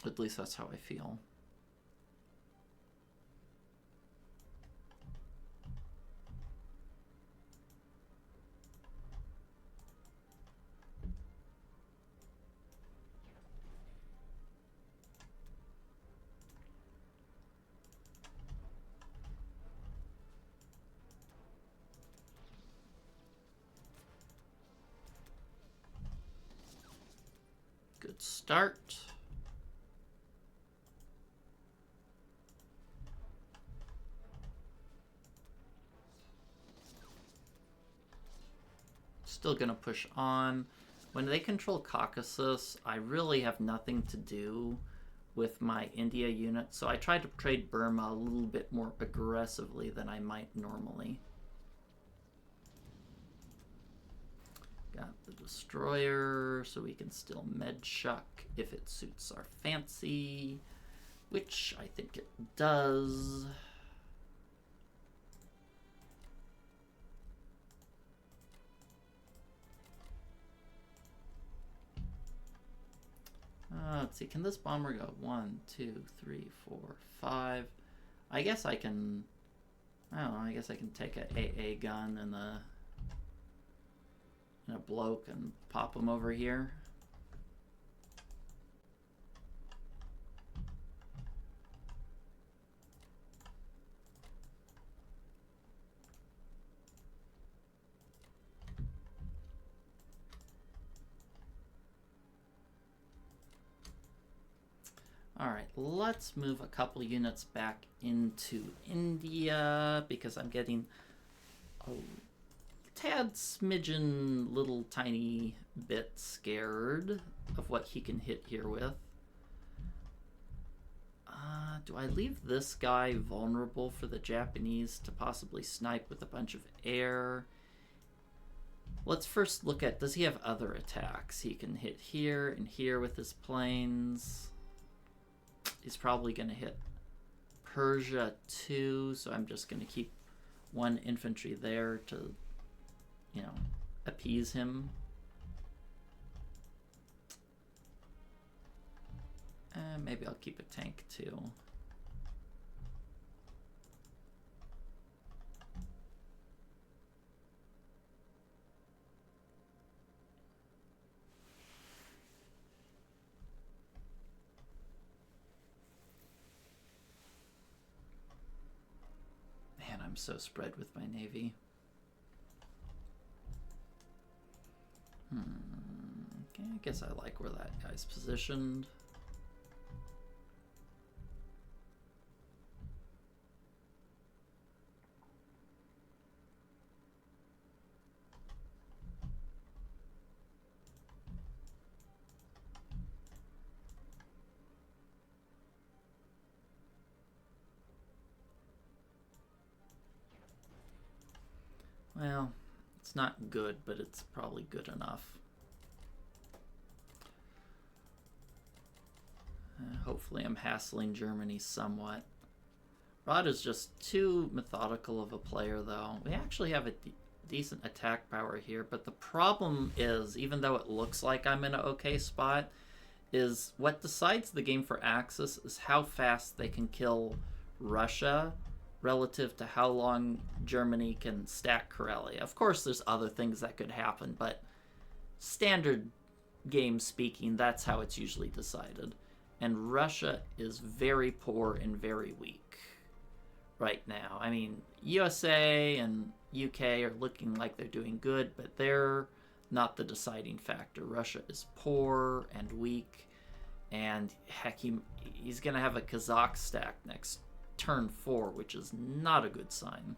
At least that's how I feel. Good start. Still gonna push on. When they control Caucasus, I really have nothing to do with my India unit, so I try to trade Burma a little bit more aggressively than I might normally. Got the destroyer, so we can still Medshuck if it suits our fancy, which I think it does. Let's see, can this bomber go 1, 2, 3, 4, 5? I guess I can, I don't know, I guess I can take a AA gun and a bloke and pop him over here. Alright, let's move a couple units back into India because I'm getting a tad smidgen little tiny bit scared of what he can hit here with. Do I leave this guy vulnerable for the Japanese to possibly snipe with a bunch of air? Let's first look at, does he have other attacks? He can hit here and here with his planes. He's probably going to hit Persia too, so I'm just going to keep 1 infantry there to, you know, appease him. And maybe I'll keep a tank too. Man, I'm so spread with my navy. Okay, I guess I like where that guy's positioned. Well, it's not good, but it's probably good enough. Hopefully I'm hassling Germany somewhat. Rod is just too methodical of a player, though. We actually have a decent attack power here, but the problem is, even though it looks like I'm in an okay spot, is what decides the game for Axis is how fast they can kill Russia relative to how long Germany can stack Karelia. Of course, there's other things that could happen, but standard game speaking, that's how it's usually decided. And Russia is very poor and very weak right now. I mean, USA and UK are looking like they're doing good, but they're not the deciding factor. Russia is poor and weak, and heck, he's going to have a Kazakh stack next turn 4, which is not a good sign.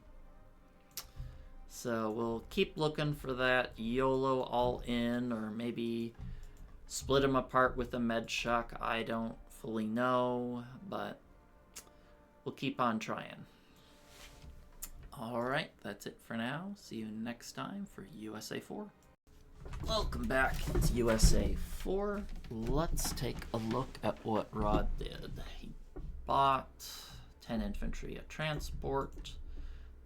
So we'll keep looking for that YOLO all in, or maybe split them apart with a med shock. I don't fully know, but we'll keep on trying. Alright, that's it for now. See you next time for USA 4. Welcome back to USA 4. Let's take a look at what Rod did. He bought 10 infantry, a transport,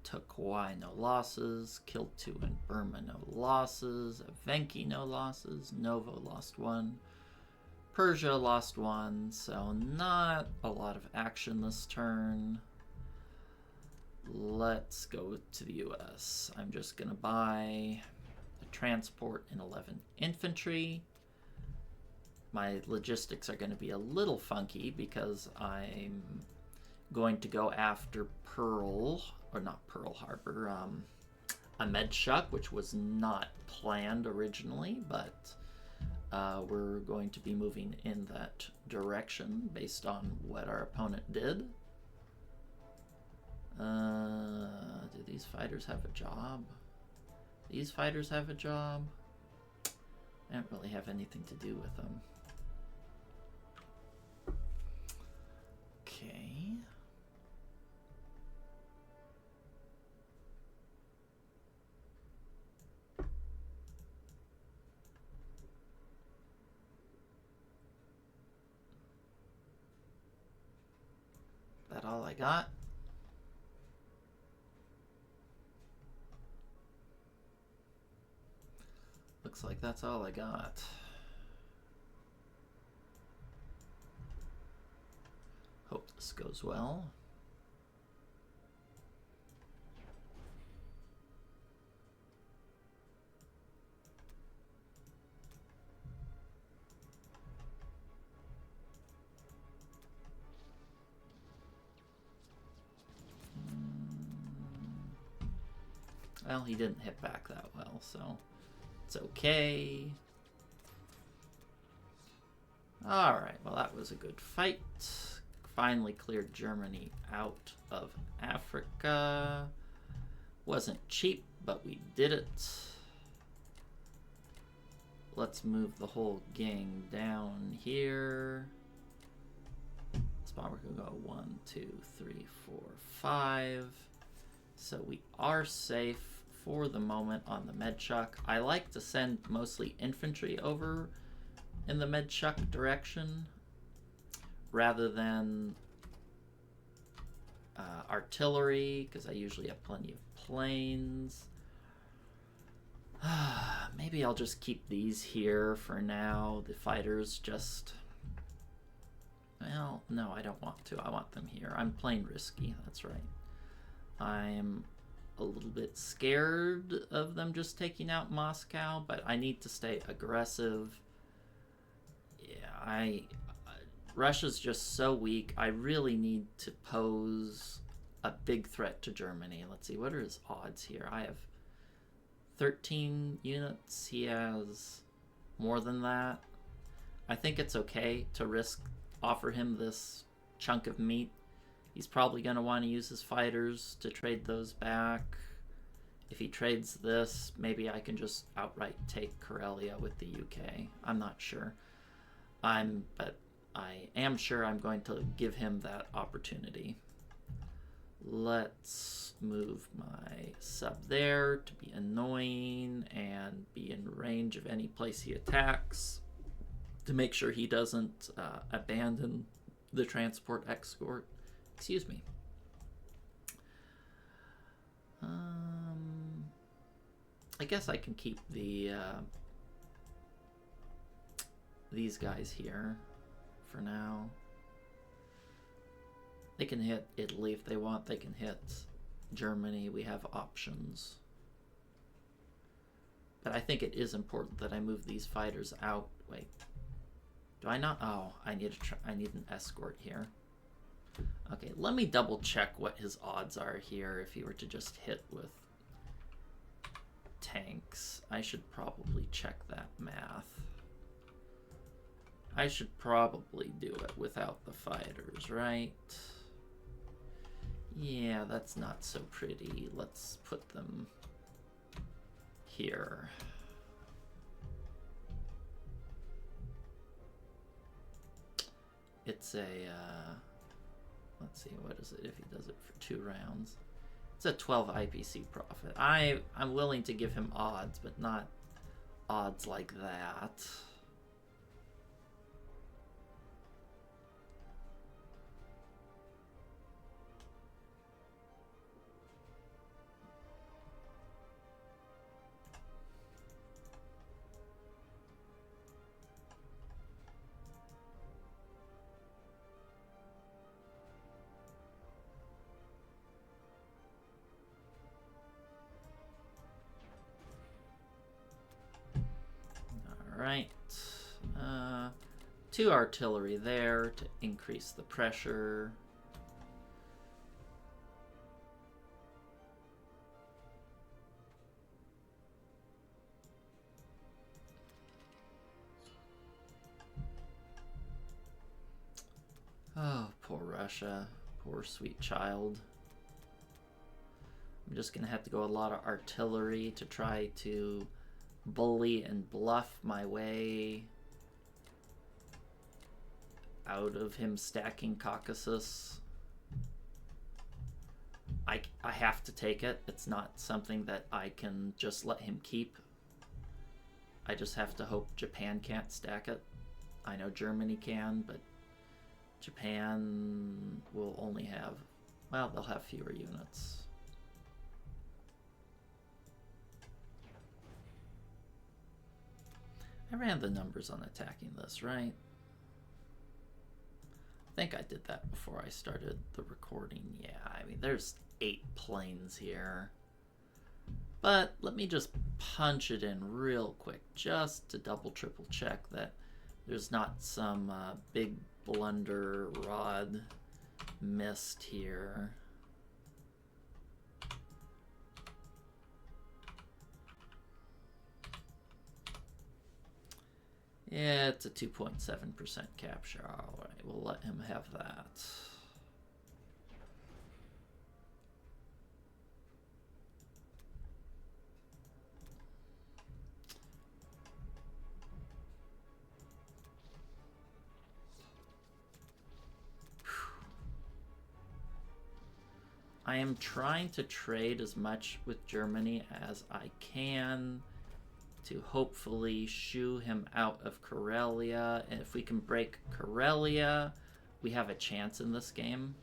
took Hawaii, no losses, killed 2 in Burma, no losses, Evenki, no losses, Novo lost 1, Persia lost 1, so not a lot of action this turn. Let's go to the US. I'm just going to buy a transport and 11 infantry. My logistics are going to be a little funky because I'm going to go after Pearl Harbor, a Medshuk, which was not planned originally, but we're going to be moving in that direction based on what our opponent did. Do these fighters have a job? These fighters have a job? I don't really have anything to do with them. Okay. That all I got? Looks like that's all I got. Hope this goes well. Well, he didn't hit back that well, so it's okay. Alright, well that was a good fight. Finally cleared Germany out of Africa. Wasn't cheap, but we did it. Let's move the whole gang down here. Spot, we're gonna go 1, 2, 3, 4, 5. So we are safe for the moment on the Medshuk. I like to send mostly infantry over in the Medshuk direction rather than artillery, because I usually have plenty of planes. Maybe I'll just keep these here for now. The fighters just... Well, no, I don't want to. I want them here. I'm playing risky, that's right. I'm a little bit scared of them just taking out Moscow, but I need to stay aggressive. Yeah, Russia's just so weak. I really need to pose a big threat to Germany. Let's see, what are his odds here? I have 13 units. He has more than that. I think it's okay to offer him this chunk of meat. He's probably going to want to use his fighters to trade those back. If he trades this, maybe I can just outright take Karelia with the UK. I'm not sure. But I am sure I'm going to give him that opportunity. Let's move my sub there to be annoying and be in range of any place he attacks to make sure he doesn't abandon the transport escort. Excuse me. I guess I can keep the these guys here for now. They can hit Italy if they want. They can hit Germany. We have options. But I think it is important that I move these fighters out. Wait. Do I not? Oh, I need an escort here. Okay, let me double check what his odds are here if he were to just hit with tanks. I should probably check that math. I should probably do it without the fighters, right? Yeah, that's not so pretty. Let's put them here. It's a, let's see, what is it if he does it for 2 rounds? It's a 12 IPC profit. I'm willing to give him odds, but not odds like that. Right, 2 artillery there to increase the pressure. Oh, poor Russia, poor sweet child. I'm just gonna have to go a lot of artillery to try to bully and bluff my way out of him stacking Caucasus. I have to take it. It's not something that I can just let him keep. I just have to hope Japan can't stack it. I know Germany can, but Japan will only have, well, they'll have fewer units. I ran the numbers on attacking this, right? I think I did that before I started the recording. Yeah, I mean, there's 8 planes here. But let me just punch it in real quick, just to double, triple check that there's not some big blunder rod missed here. Yeah, it's a 2.7% capture. All right, we'll let him have that. I am trying to trade as much with Germany as I can to hopefully shoo him out of Karelia. And if we can break Karelia, we have a chance in this game.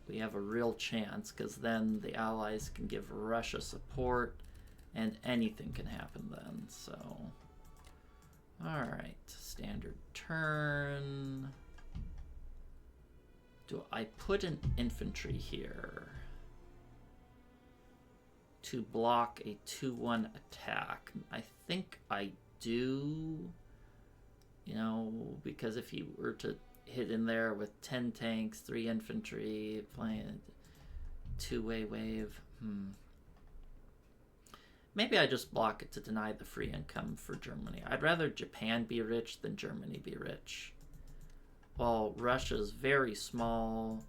We have a real chance, because then the Allies can give Russia support, and anything can happen then, so... Alright, standard turn. Do I put an infantry here to block a 2-1 attack? I think I do, you know, because if he were to hit in there with 10 tanks, 3 infantry, playing 2-way wave, maybe I just block it to deny the free income for Germany. I'd rather Japan be rich than Germany be rich. While Russia's very small,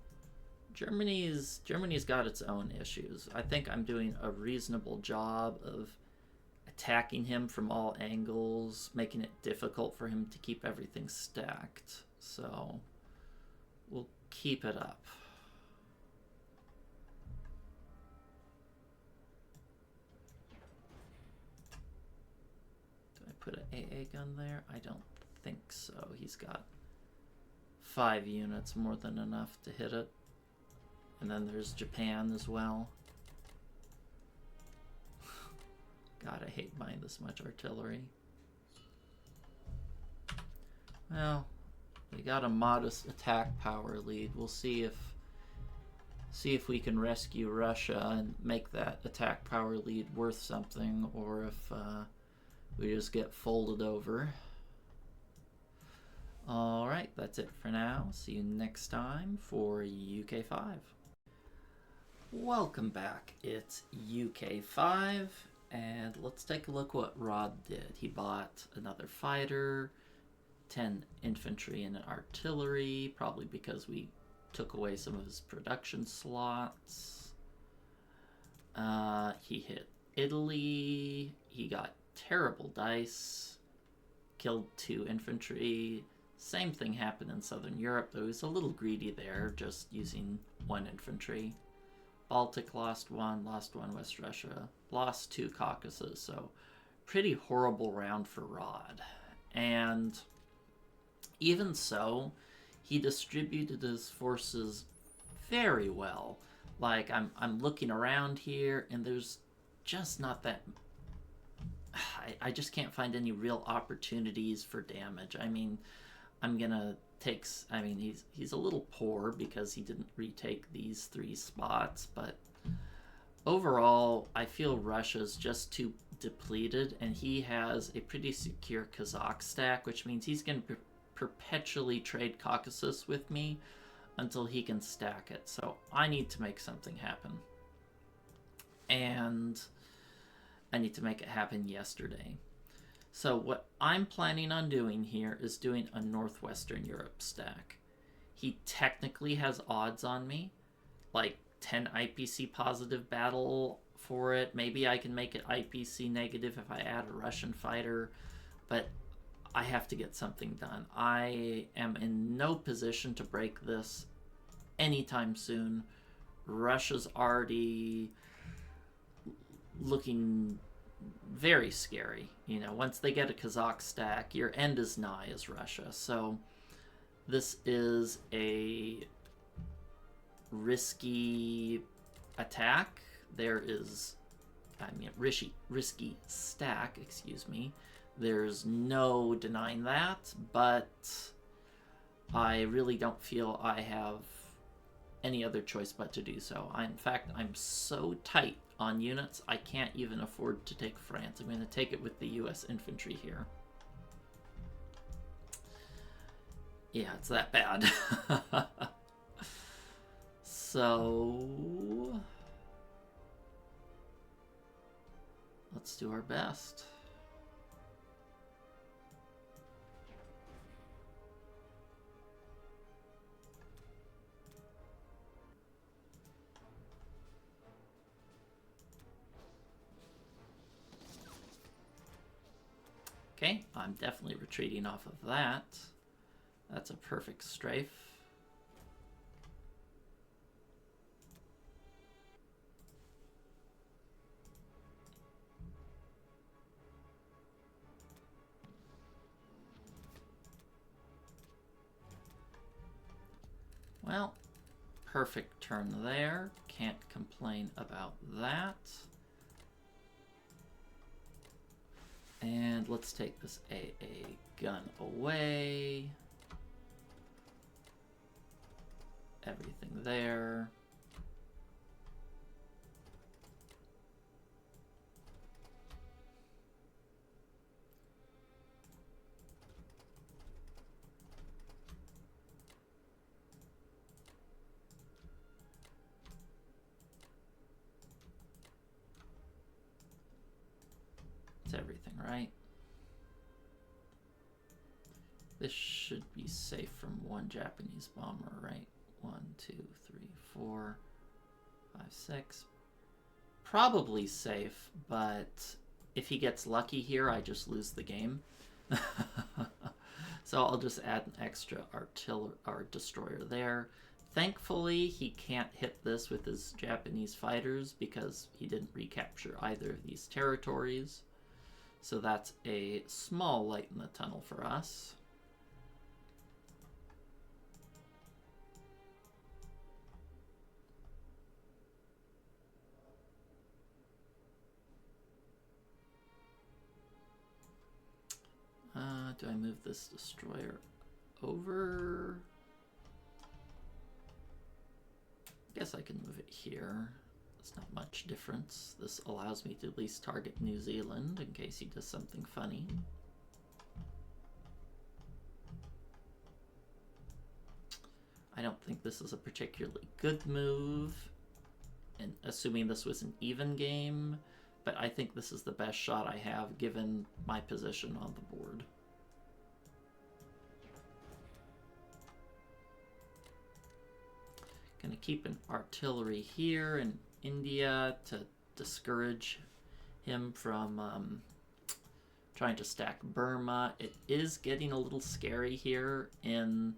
Germany's got its own issues. I think I'm doing a reasonable job of attacking him from all angles, making it difficult for him to keep everything stacked. So we'll keep it up. Do I put an AA gun there? I don't think so. He's got 5 units, more than enough to hit it. And then there's Japan as well. God, I hate buying this much artillery. Well, we got a modest attack power lead. We'll see if we can rescue Russia and make that attack power lead worth something, or if we just get folded over. Alright, that's it for now. See you next time for UK5. Welcome back. It's UK5, and let's take a look what Rod did. He bought another fighter, 10 infantry and an artillery, probably because we took away some of his production slots. He hit Italy. He got terrible dice. Killed 2 infantry. Same thing happened in Southern Europe, though he was a little greedy there, just using 1 infantry. Baltic lost 1, West Russia, lost 2 Caucasus, so pretty horrible round for Rod. And even so, he distributed his forces very well. Like, I'm looking around here, and there's just not that... I just can't find any real opportunities for damage. I mean, I'm gonna take... I mean, he's a little poor because he didn't retake these 3 spots, but overall, I feel Russia's just too depleted, and he has a pretty secure Kazakh stack, which means he's gonna perpetually trade Caucasus with me until he can stack it. So I need to make something happen. And I need to make it happen yesterday. So what I'm planning on doing here is doing a Northwestern Europe stack. He technically has odds on me, like 10 IPC positive battle for it. Maybe I can make it IPC negative if I add a Russian fighter, but I have to get something done. I am in no position to break this anytime soon. Russia's already looking very scary. You know, once they get a Kazakh stack, your end is nigh as Russia. So this is a risky attack. There is, risky stack, excuse me. There's no denying that, but I really don't feel I have any other choice but to do so. In fact, I'm so tight on units, I can't even afford to take France. I'm going to take it with the US infantry here. Yeah, it's that bad. So let's do our best. Okay, I'm definitely retreating off of that. That's a perfect strafe. Well, perfect turn there. Can't complain about that. And let's take this AA gun away. Everything there. It's everything, right? This should be safe from 1 Japanese bomber, right? 1, 2, 3, 4, 5, 6. Probably safe, but if he gets lucky here, I just lose the game. So I'll just add an extra artillery or destroyer there. Thankfully, he can't hit this with his Japanese fighters because he didn't recapture either of these territories. So that's a small light in the tunnel for us. Do I move this destroyer over? I guess I can move it here. It's not much difference. This allows me to at least target New Zealand in case he does something funny. I don't think this is a particularly good move, and assuming this was an even game, but I think this is the best shot I have given my position on the board. Gonna keep an artillery here in India to discourage him from trying to stack Burma. It is getting a little scary here in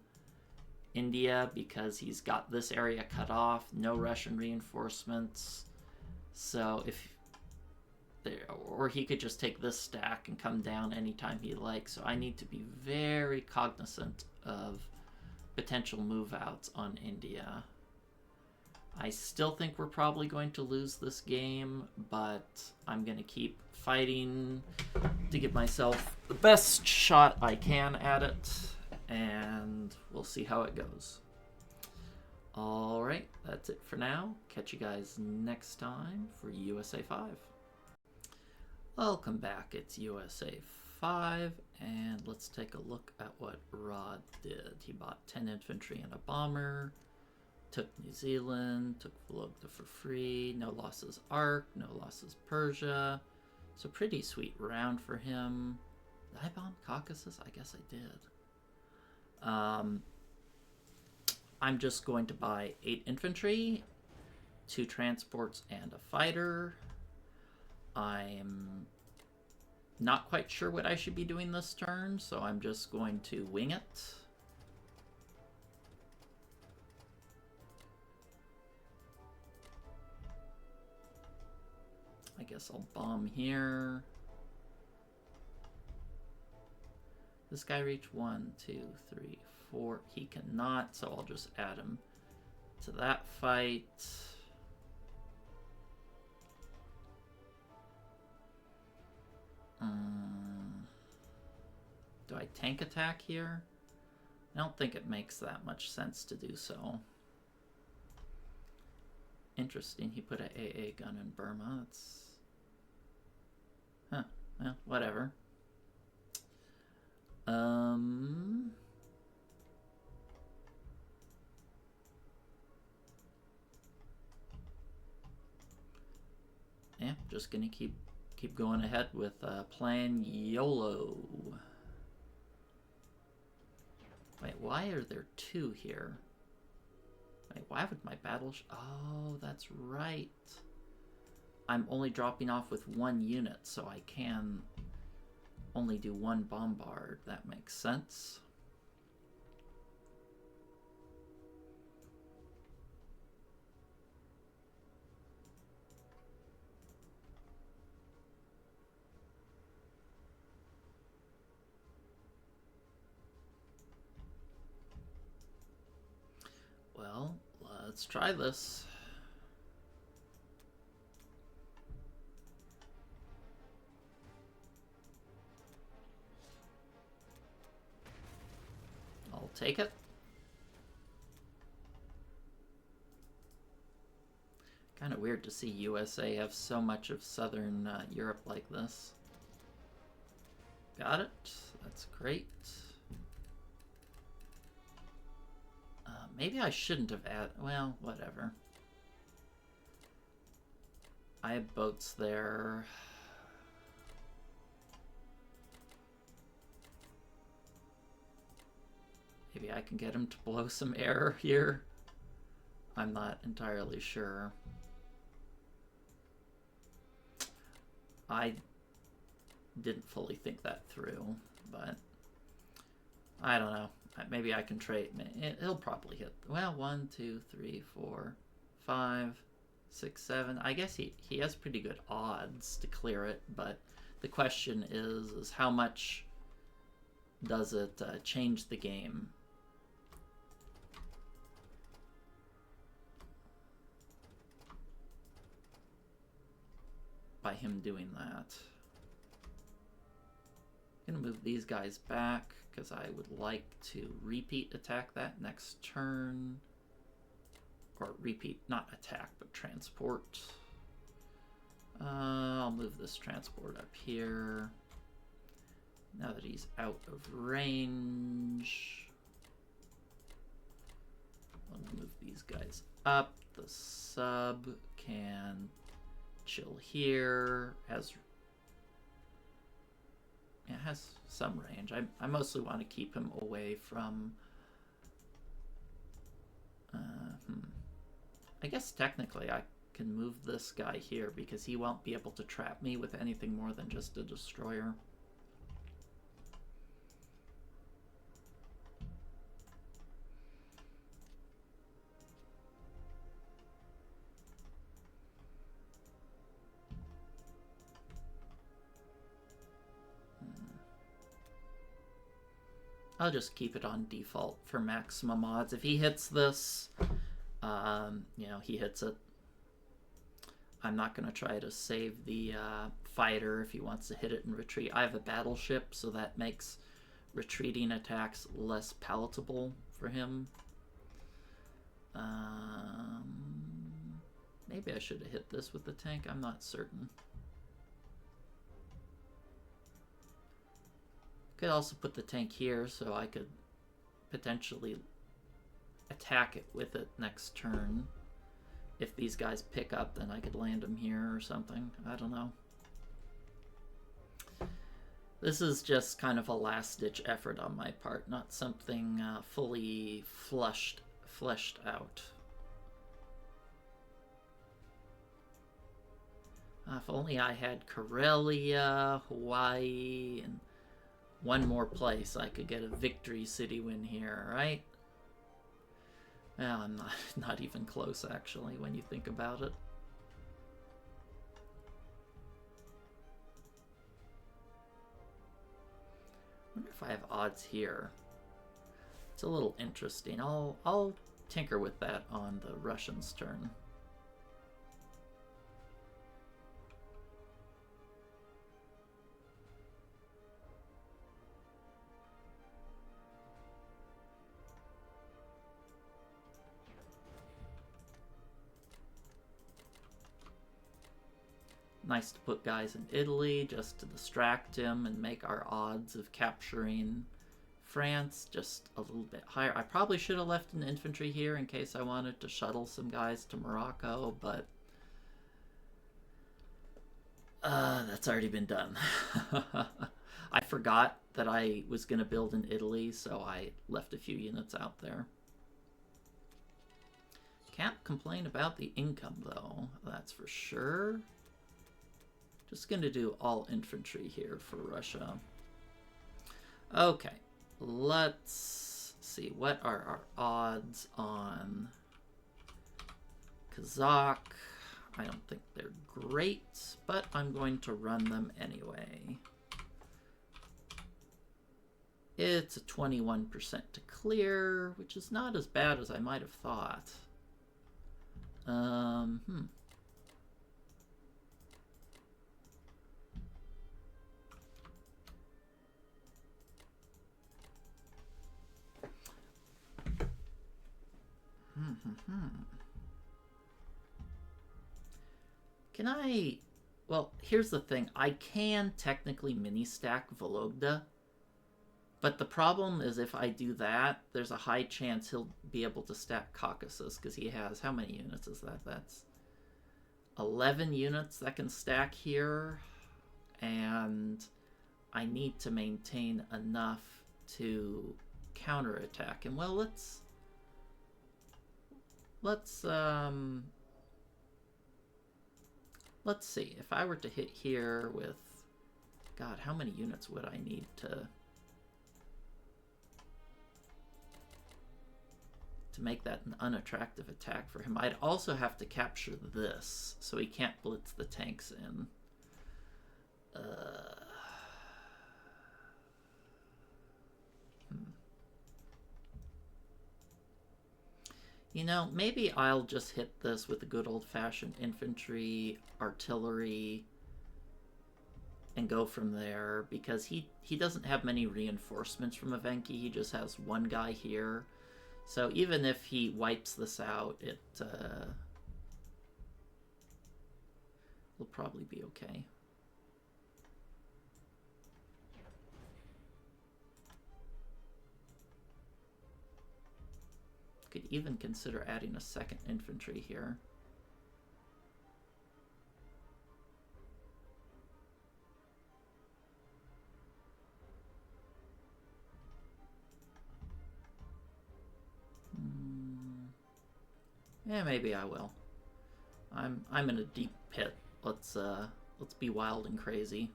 India because he's got this area cut off, no Russian reinforcements. So if there, or he could just take this stack and come down anytime he likes. So I need to be very cognizant of potential move outs on India. I still think we're probably going to lose this game, but I'm going to keep fighting to give myself the best shot I can at it, and we'll see how it goes. Alright, that's it for now. Catch you guys next time for USA 5. Welcome back, it's USA 5, and let's take a look at what Rod did. He bought 10 infantry and a bomber, took New Zealand, took Vologda for free, no losses Arc, no losses Persia. So pretty sweet round for him. Did I bomb Caucasus? I guess I did. I'm just going to buy 8 infantry, 2 transports, and a fighter. I'm not quite sure what I should be doing this turn, so I'm just going to wing it. I guess I'll bomb here. This guy reach 1, 2, 3, 4. He cannot, so I'll just add him to that fight. Do I tank attack here? I don't think it makes that much sense to do so. Interesting, he put an AA gun in Burma. That's... Huh, well, whatever. Yeah, just gonna keep going ahead with plan YOLO. Wait, why are there 2 here? Wait, why would my battle... Oh, that's right. I'm only dropping off with 1 unit, so I can only do 1 bombard. That makes sense. Well, let's try this. I'll take it. Kind of weird to see USA have so much of Southern Europe like this. Got it. That's great. Maybe I shouldn't have added... Well, whatever. I have boats there. Maybe I can get him to blow some air here. I'm not entirely sure. I didn't fully think that through, but I don't know. Maybe I can trade. He'll probably hit. Well, 1, 2, 3, 4, 5, 6, 7. I guess he has pretty good odds to clear it, but the question is how much does it change the game? By him doing that. I'm gonna move these guys back because I would like to repeat attack that next turn. Or repeat, not attack, but transport. I'll move this transport up here. Now that he's out of range, I'll move these guys up. The sub can chill here. It has some range. I mostly want to keep him away from... I guess technically I can move this guy here because he won't be able to trap me with anything more than just a destroyer. I'll just keep it on default for maximum odds. If he hits this, you know, he hits it. I'm not going to try to save the fighter if he wants to hit it and retreat. I have a battleship, so that makes retreating attacks less palatable for him. Maybe I should have hit this with the tank. I'm not certain. Could also put the tank here so I could potentially attack it with it next turn. If these guys pick up, then I could land them here or something. I don't know. This is just kind of a last-ditch effort on my part, not something fully fleshed out. If only I had Karelia, Hawaii, and one more place I could get a victory city win here, right? Well, I'm not even close, actually, when you think about it. I wonder if I have odds here. It's a little interesting. I'll tinker with that on the Russians' turn. Nice to put guys in Italy just to distract him and make our odds of capturing France just a little bit higher. I probably should have left an infantry here in case I wanted to shuttle some guys to Morocco, but that's already been done. I forgot that I was going to build in Italy, so I left a few units out there. Can't complain about the income, though, that's for sure. Just going to do all infantry here for Russia. Okay, let's see. What are our odds on Kazakh? I don't think they're great, but I'm going to run them anyway. It's a 21% to clear, which is not as bad as I might have thought. Can I... Well, here's the thing. I can technically mini-stack Vologda, but the problem is if I do that, there's a high chance he'll be able to stack Caucasus, because he has... How many units is that? That's 11 units that can stack here, and I need to maintain enough to counterattack him. Well, let's see. If I were to hit here with... God, how many units would I need to... to make that an unattractive attack for him. I'd also have to capture this, so he can't blitz the tanks in. You know, maybe I'll just hit this with the good old-fashioned infantry, artillery, and go from there, because he doesn't have many reinforcements from Evenki. He just has one guy here. So even if he wipes this out, it will probably be okay. Could even consider adding a second infantry here. Yeah, maybe I will. I'm in a deep pit. Let's be wild and crazy.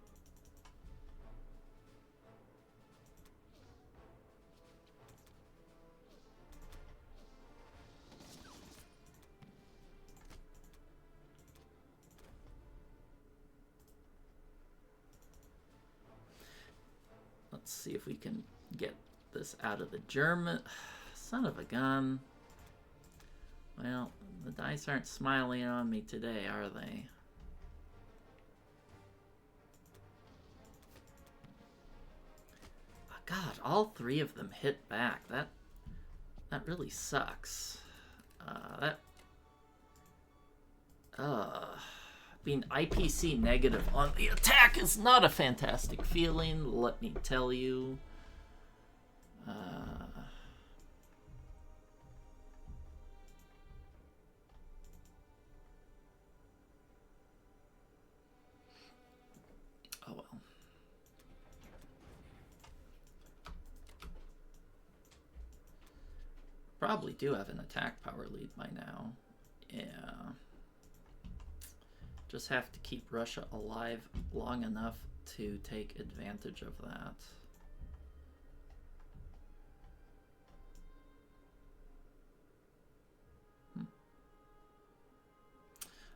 Let's see if we can get this out of the German. Son of a gun. Well, the dice aren't smiling on me today, are they? Oh, God, all three of them hit back. That really sucks. Being IPC negative on the attack is not a fantastic feeling, let me tell you. Oh well. Probably do have an attack power lead by now. Yeah. Just have to keep Russia alive long enough to take advantage of that.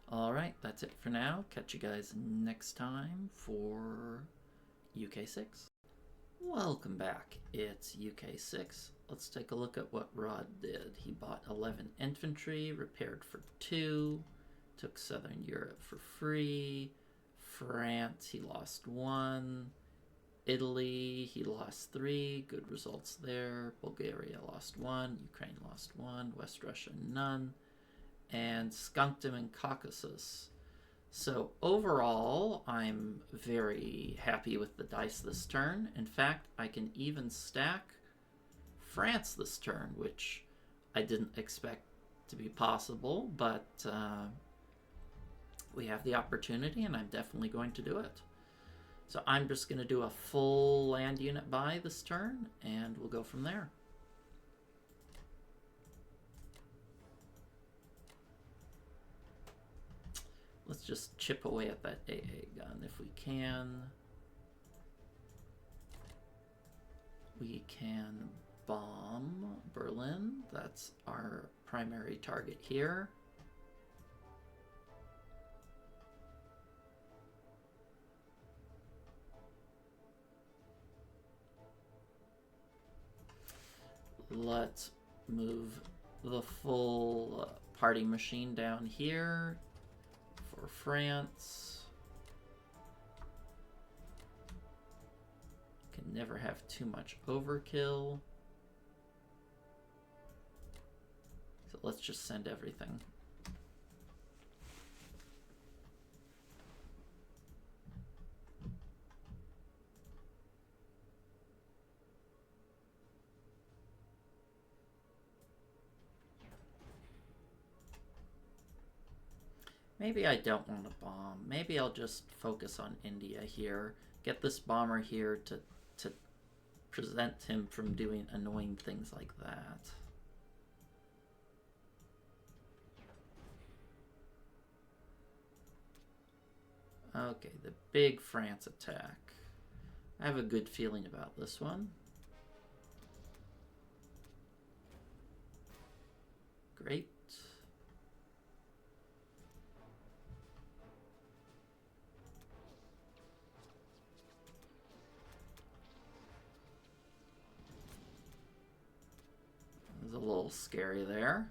Alright, that's it for now. Catch you guys next time for UK 6. Welcome back. It's UK 6. Let's take a look at what Rod did. He bought 11 infantry, repaired for 2, took Southern Europe for free. France, he lost 1. Italy, he lost 3. Good results there. Bulgaria lost 1. Ukraine lost 1. West Russia, none. And skunked him in Caucasus. So overall, I'm very happy with the dice this turn. In fact, I can even stack France this turn, which I didn't expect to be possible, but we have the opportunity, and I'm definitely going to do it. So I'm just going to do a full land unit buy this turn, and we'll go from there. Let's just chip away at that AA gun if we can. We can bomb Berlin. That's our primary target here. Let's move the full party machine down here for France. Can never have too much overkill. So let's just send everything. Maybe I don't want to bomb. Maybe I'll just focus on India here. Get this bomber here to prevent him from doing annoying things like that. Okay, the big France attack. I have a good feeling about this one. little scary there.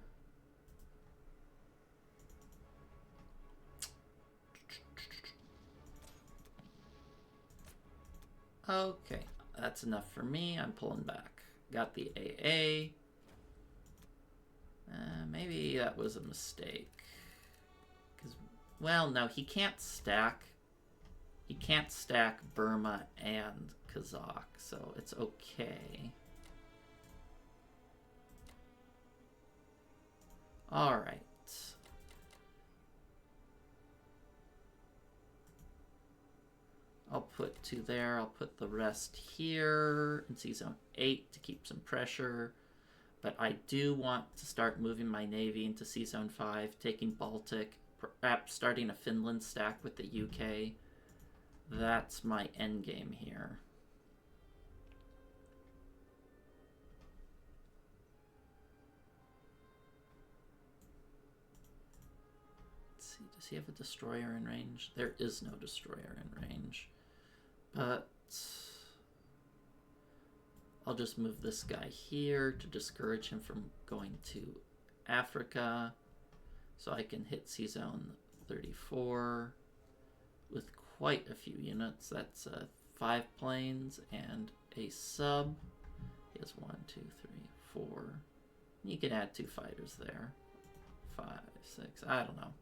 Okay, that's enough for me. I'm pulling back. Got the AA. Maybe that was a mistake. Well, no, he can't stack. He can't stack Burma and Kazakh, so it's okay. All right. I'll put 2 there. I'll put the rest here in C-Zone 8 to keep some pressure. But I do want to start moving my Navy into C-Zone 5, taking Baltic, perhaps starting a Finland stack with the UK. That's my endgame here. Let's see, does he have a destroyer in range? There is no destroyer in range. But I'll just move this guy here to discourage him from going to Africa. So I can hit C-Zone 34 with quite a few units. That's 5 planes and a sub. He has 1, 2, 3, 4. You can add 2 fighters there. 5, 6, I don't know.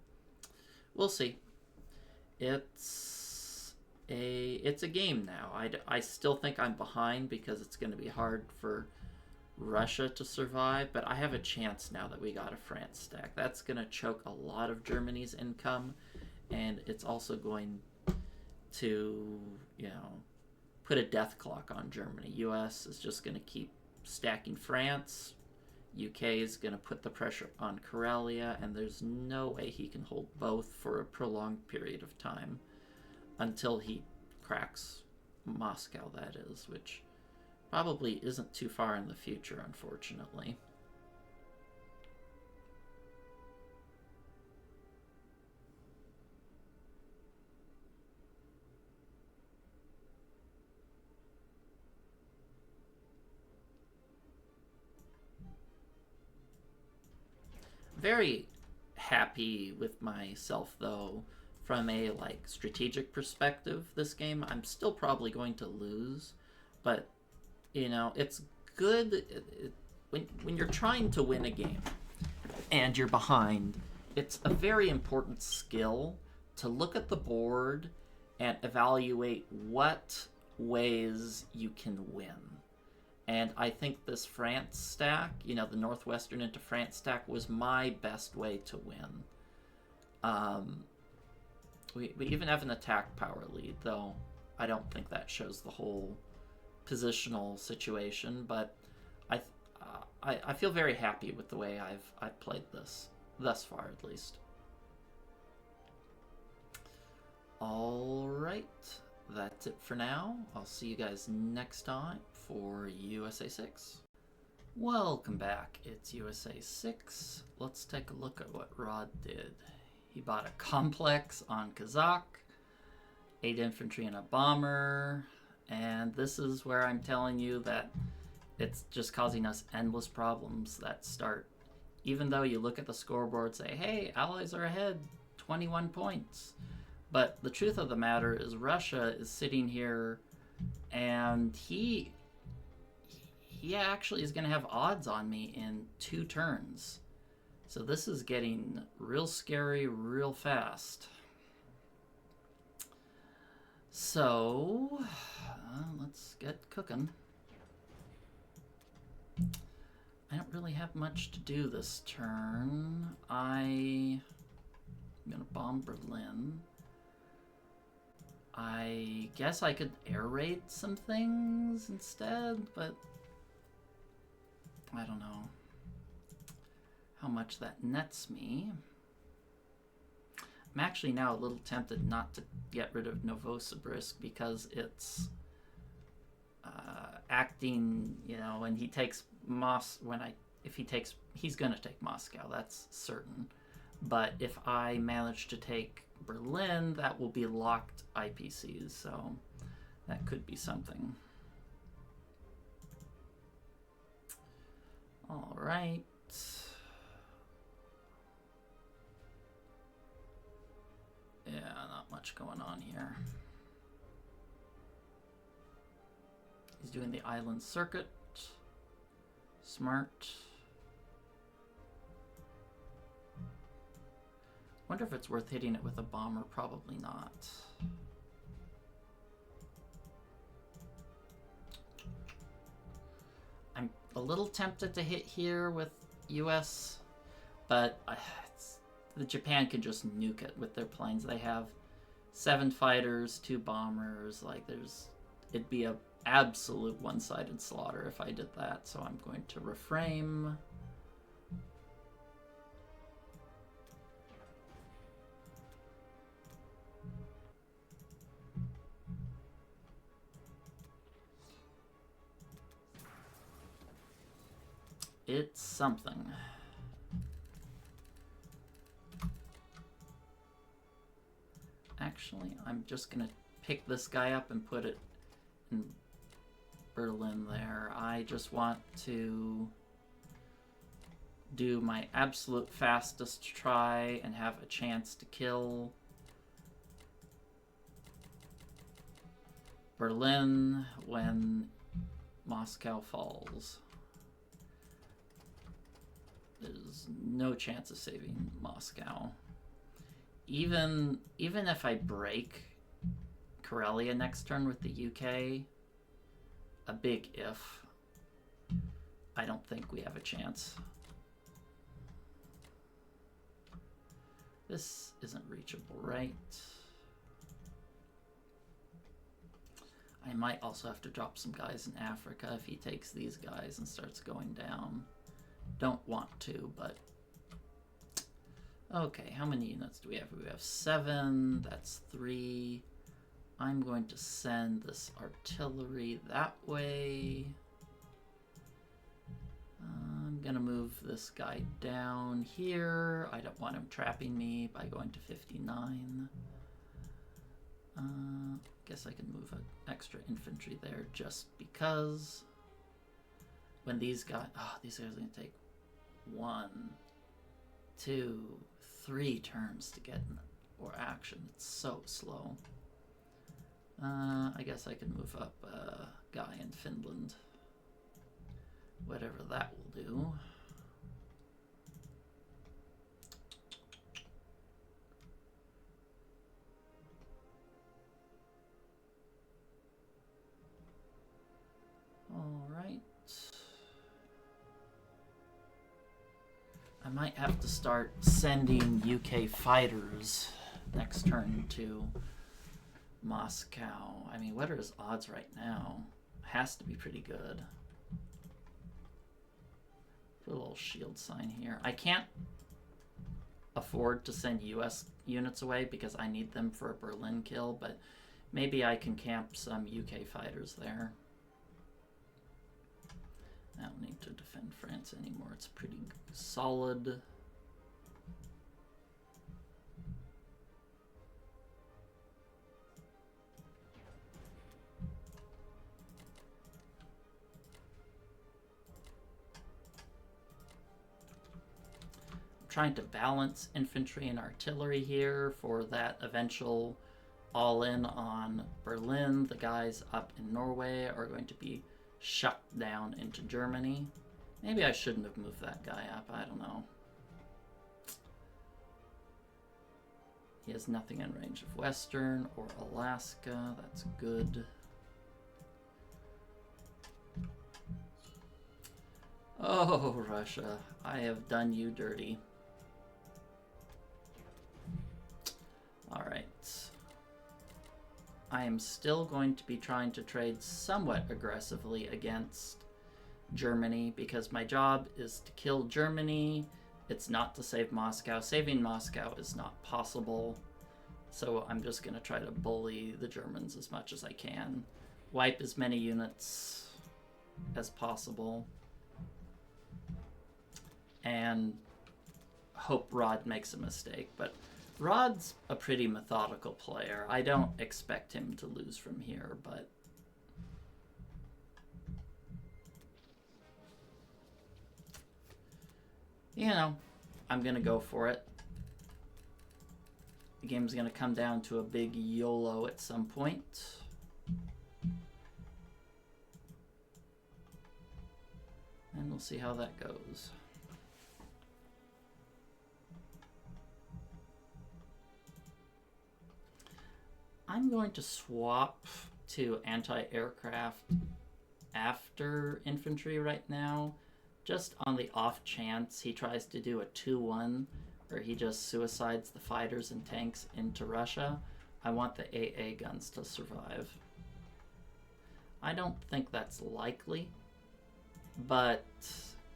We'll see. It's a game now. I still think I'm behind because it's going to be hard for Russia to survive, but I have a chance now that we got a France stack. That's going to choke a lot of Germany's income, and it's also going to, you know, put a death clock on Germany. US is just going to keep stacking France. UK is going to put the pressure on Karelia, and there's no way he can hold both for a prolonged period of time until he cracks Moscow, that is, which probably isn't too far in the future, unfortunately. Very happy with myself, though, from a strategic perspective. This game, I'm still probably going to lose, but you know, it's good when you're trying to win a game and you're behind. It's a very important skill to look at the board and evaluate what ways you can win. And I think this France stack, you know, the Northwestern into France stack, was my best way to win. We even have an attack power lead, though I don't think that shows the whole positional situation. But I feel very happy with the way I've played this thus far, at least. All right, that's it for now. I'll see you guys next time for USA 6. Welcome back. It's USA 6. Let's take a look at what Rod did. He bought a complex on Kazakh, 8 infantry and a bomber, and this is where I'm telling you that it's just causing us endless problems that start. Even though you look at the scoreboard, say, hey, allies are ahead, 21 points. But the truth of the matter is Russia is sitting here, and he actually is going to have odds on me in 2 turns. So this is getting real scary real fast. So let's get cooking. I don't really have much to do this turn. I'm going to bomb Berlin. I guess I could air raid some things instead, but I don't know how much that nets me. I'm actually now a little tempted not to get rid of Novosibirsk because it's acting, you know, when he takes he's gonna take Moscow, that's certain. But if I manage to take Berlin, that will be locked IPCs, so that could be something. All right. much going on here. He's doing the island circuit. Smart. Wonder if it's worth hitting it with a bomber. Probably not. I'm a little tempted to hit here with US, but the Japan could just nuke it with their planes. They have 7 fighters, 2 bombers. Like, it'd be a absolute one-sided slaughter if I did that. So I'm going to reframe. It's something. Actually, I'm just gonna pick this guy up and put it in Berlin there. I just want to do my absolute fastest try and have a chance to kill Berlin when Moscow falls. There's no chance of saving Moscow. Even if I break Karelia next turn with the UK, a big if, I don't think we have a chance. This isn't reachable, right? I might also have to drop some guys in Africa if he takes these guys and starts going down. Don't want to, but okay, how many units do we have? We have 7, that's 3. I'm going to send this artillery that way. I'm gonna move this guy down here. I don't want him trapping me by going to 59. Guess I can move an extra infantry there just because. When these guys, these guys are gonna take 1, 2, 3 turns to get in or action. It's so slow. I guess I can move up a guy in Finland. Whatever that will do. All right. I might have to start sending UK fighters next turn to Moscow. I mean, what are his odds right now? Has to be pretty good. Put a little shield sign here. I can't afford to send US units away because I need them for a Berlin kill, but maybe I can camp some UK fighters there. I don't need to defend France anymore. It's pretty solid. I'm trying to balance infantry and artillery here for that eventual all-in on Berlin. The guys up in Norway are going to be shut down into Germany. Maybe I shouldn't have moved that guy up. I don't know. He has nothing in range of Western or Alaska. That's good. Oh, Russia. I have done you dirty. All right. I am still going to be trying to trade somewhat aggressively against Germany because my job is to kill Germany. It's not to save Moscow. Saving Moscow is not possible. So I'm just going to try to bully the Germans as much as I can. Wipe as many units as possible. And hope Rod makes a mistake. But Rod's a pretty methodical player. I don't expect him to lose from here, but you know, I'm gonna go for it. The game's going to come down to a big YOLO at some point. And we'll see how that goes. I'm going to swap to anti-aircraft after infantry right now, just on the off chance he tries to do a 2-1 where he just suicides the fighters and tanks into Russia. I want the AA guns to survive. I don't think that's likely, but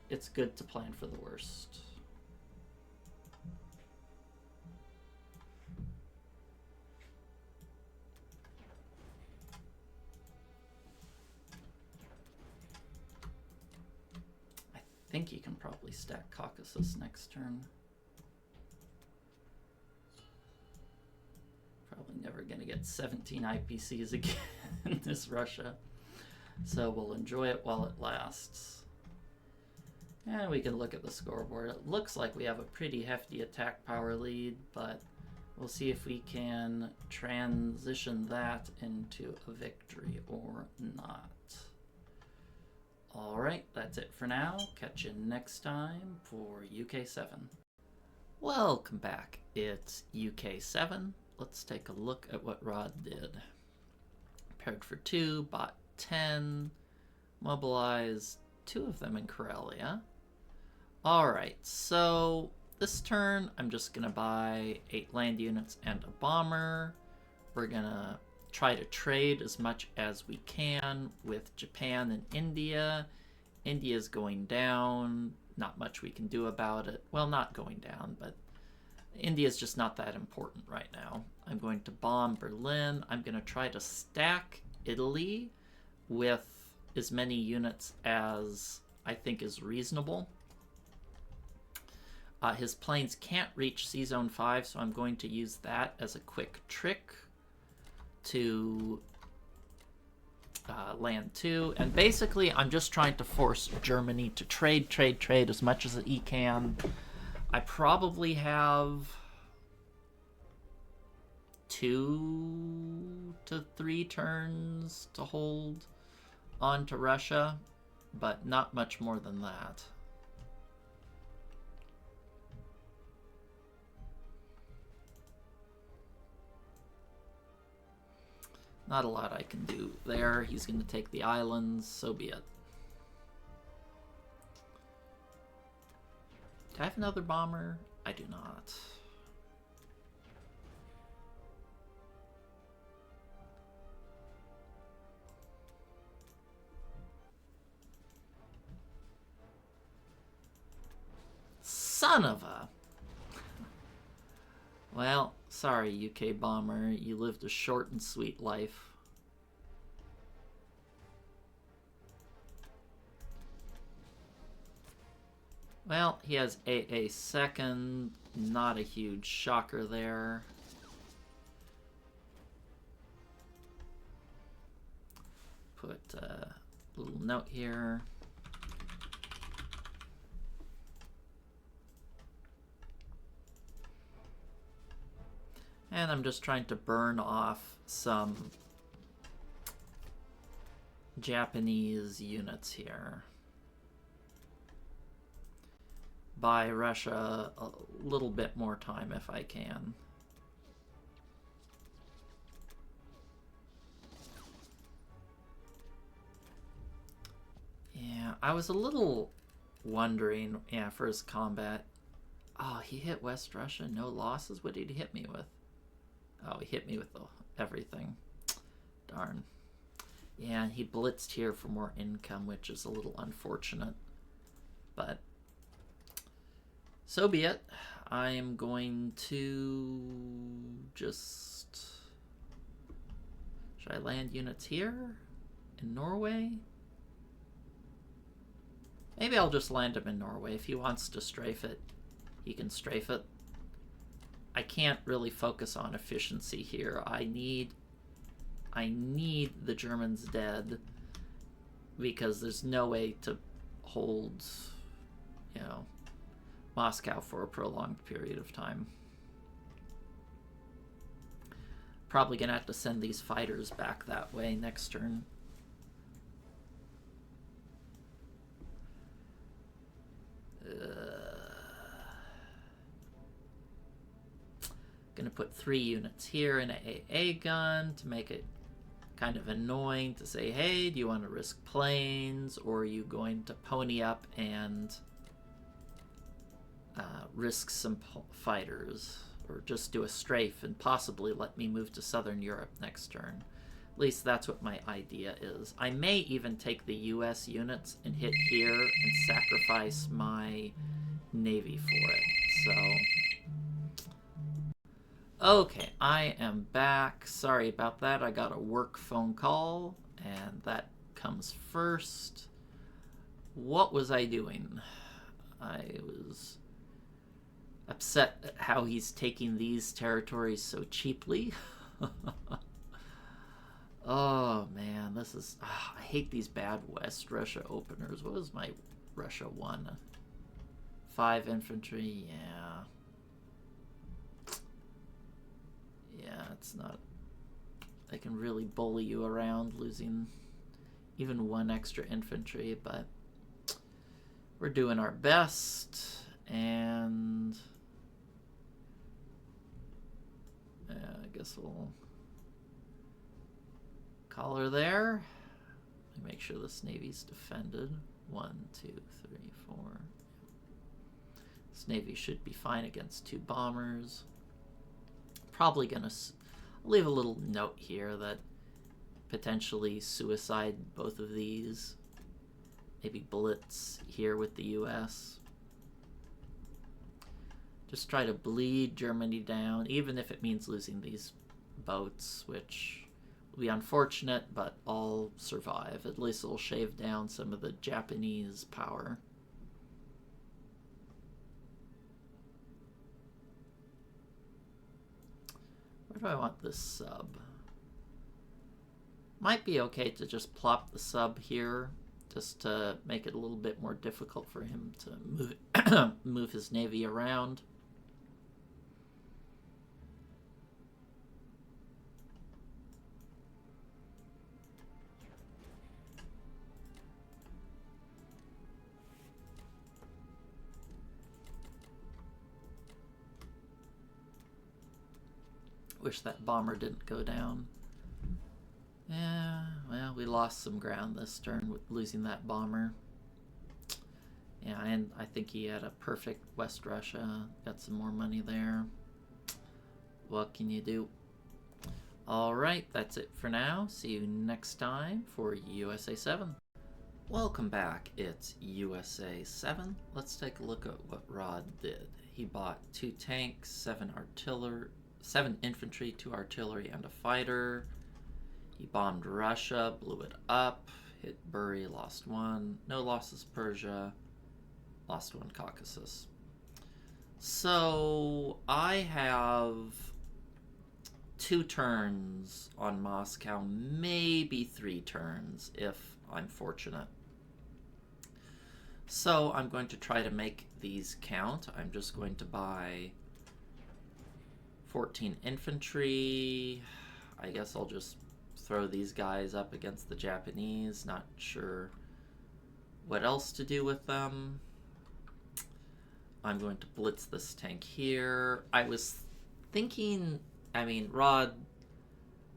it's good to plan for the worst. I think he can probably stack Caucasus next turn. Probably never going to get 17 IPCs again in this Russia. So we'll enjoy it while it lasts. And we can look at the scoreboard. It looks like we have a pretty hefty attack power lead, but we'll see if we can transition that into a victory or not. Alright, that's it for now. Catch you next time for UK 7. Welcome back. It's UK 7. Let's take a look at what Rod did. Paired for 2, bought 10, mobilized 2 of them in Karelia. Alright, so this turn I'm just going to buy 8 land units and a bomber. We're going to try to trade as much as we can with Japan and India. India's going down, not much we can do about it. Well, not going down, but India's just not that important right now. I'm going to bomb Berlin. I'm going to try to stack Italy with as many units as I think is reasonable. His planes can't reach C-Zone 5, so I'm going to use that as a quick trick to land 2. And basically, I'm just trying to force Germany to trade as much as he can. I probably have 2 to 3 turns to hold on to Russia, but not much more than that. Not a lot I can do there. He's going to take the islands, so be it. Do I have another bomber? I do not. Son of a... Well, sorry, UK bomber. You lived a short and sweet life. Well, he has AA second. Not a huge shocker there. Put a little note here. And I'm just trying to burn off some Japanese units here. Buy Russia a little bit more time if I can. Yeah, I was a little wondering, yeah, for his combat. Oh, he hit West Russia, no losses? What did he hit me with? Oh, he hit me with everything. Darn. Yeah, he blitzed here for more income, which is a little unfortunate. But so be it. I am going to just... Should I land units here? In Norway? Maybe I'll just land him in Norway. If he wants to strafe it, he can strafe it. I can't really focus on efficiency here. I need the Germans dead because there's no way to hold, you know, Moscow for a prolonged period of time. Probably gonna have to send these fighters back that way next turn. Gonna put 3 units here and an AA gun to make it kind of annoying to say, hey, do you want to risk planes, or are you going to pony up and risk some fighters, or just do a strafe and possibly let me move to Southern Europe next turn. At least that's what my idea is. I may even take the US units and hit here and sacrifice my Navy for it. So, okay, I am back. Sorry about that. I got a work phone call, and that comes first. What was I doing? I was upset at how he's taking these territories so cheaply. Oh man, this is... I hate these bad West Russia openers. What was my Russia 1? 5 infantry, yeah. Yeah, it's not... They can really bully you around, losing even 1 extra infantry, but we're doing our best, and I guess we'll call her there. Make sure this Navy's defended. 1, 2, 3, 4. This Navy should be fine against 2 bombers. Probably gonna leave a little note here that potentially suicide both of these. Maybe blitz here with the US. Just try to bleed Germany down, even if it means losing these boats, which will be unfortunate, but I'll survive. At least it'll shave down some of the Japanese power. Where do I want this sub? Might be okay to just plop the sub here, just to make it a little bit more difficult for him to move his navy around. Wish that bomber didn't go down. Yeah, well, we lost some ground this turn with losing that bomber. Yeah, and I think he had a perfect West Russia. Got some more money there. What can you do? Alright, that's it for now. See you next time for USA 7. Welcome back. It's USA 7. Let's take a look at what Rod did. He bought 2 tanks, 7 infantry, 2 artillery, and a fighter. He bombed Russia, blew it up, hit Bury, lost 1. No losses Persia, lost 1 Caucasus. So I have 2 turns on Moscow, maybe 3 turns if I'm fortunate. So I'm going to try to make these count. I'm just going to buy 14 infantry. I guess I'll just throw these guys up against the Japanese. Not sure what else to do with them. I'm going to blitz this tank here. I was thinking, I mean, Rod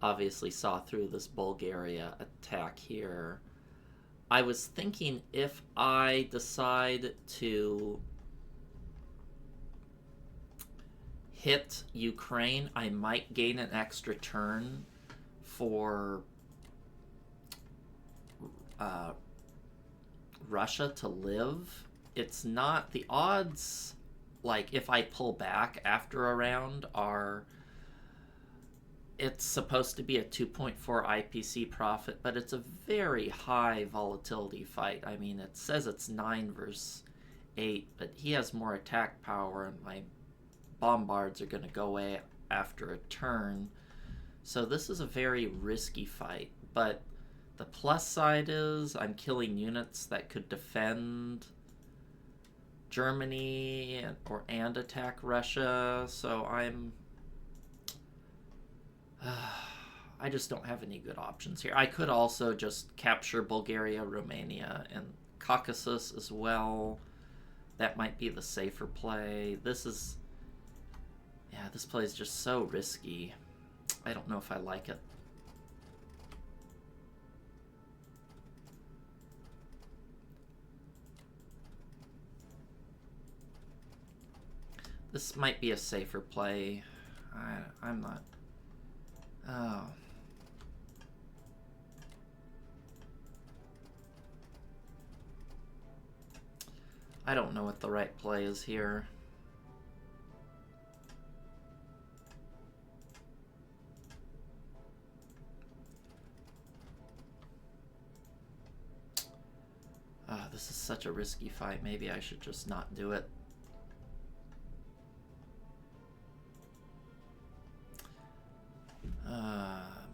obviously saw through this Bulgaria attack here. I was thinking if I decide to hit Ukraine, I might gain an extra turn for Russia to live. It's not, the odds, like if I pull back after a round, are, it's supposed to be a 2.4 IPC profit, but it's a very high volatility fight. I mean, it says it's 9 versus 8, but he has more attack power, and my bombards are going to go away after a turn. So this is a very risky fight, but the plus side is I'm killing units that could defend Germany and attack Russia. So I just don't have any good options here. I could also just capture Bulgaria, Romania, and Caucasus as well. That might be the safer play. This is... Yeah, this play is just so risky. I don't know if I like it. This might be a safer play. I'm not... Oh. I don't know what the right play is here. This is such a risky fight. Maybe I should just not do it.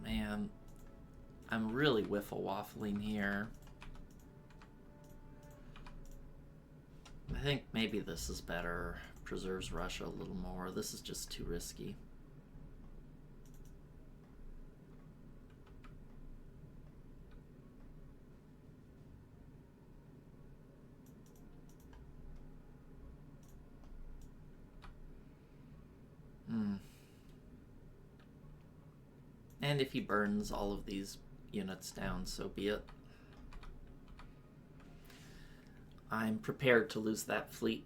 Man. I'm really whiffle-waffling here. I think maybe this is better. Preserves Russia a little more. This is just too risky. And if he burns all of these units down, so be it. I'm prepared to lose that fleet.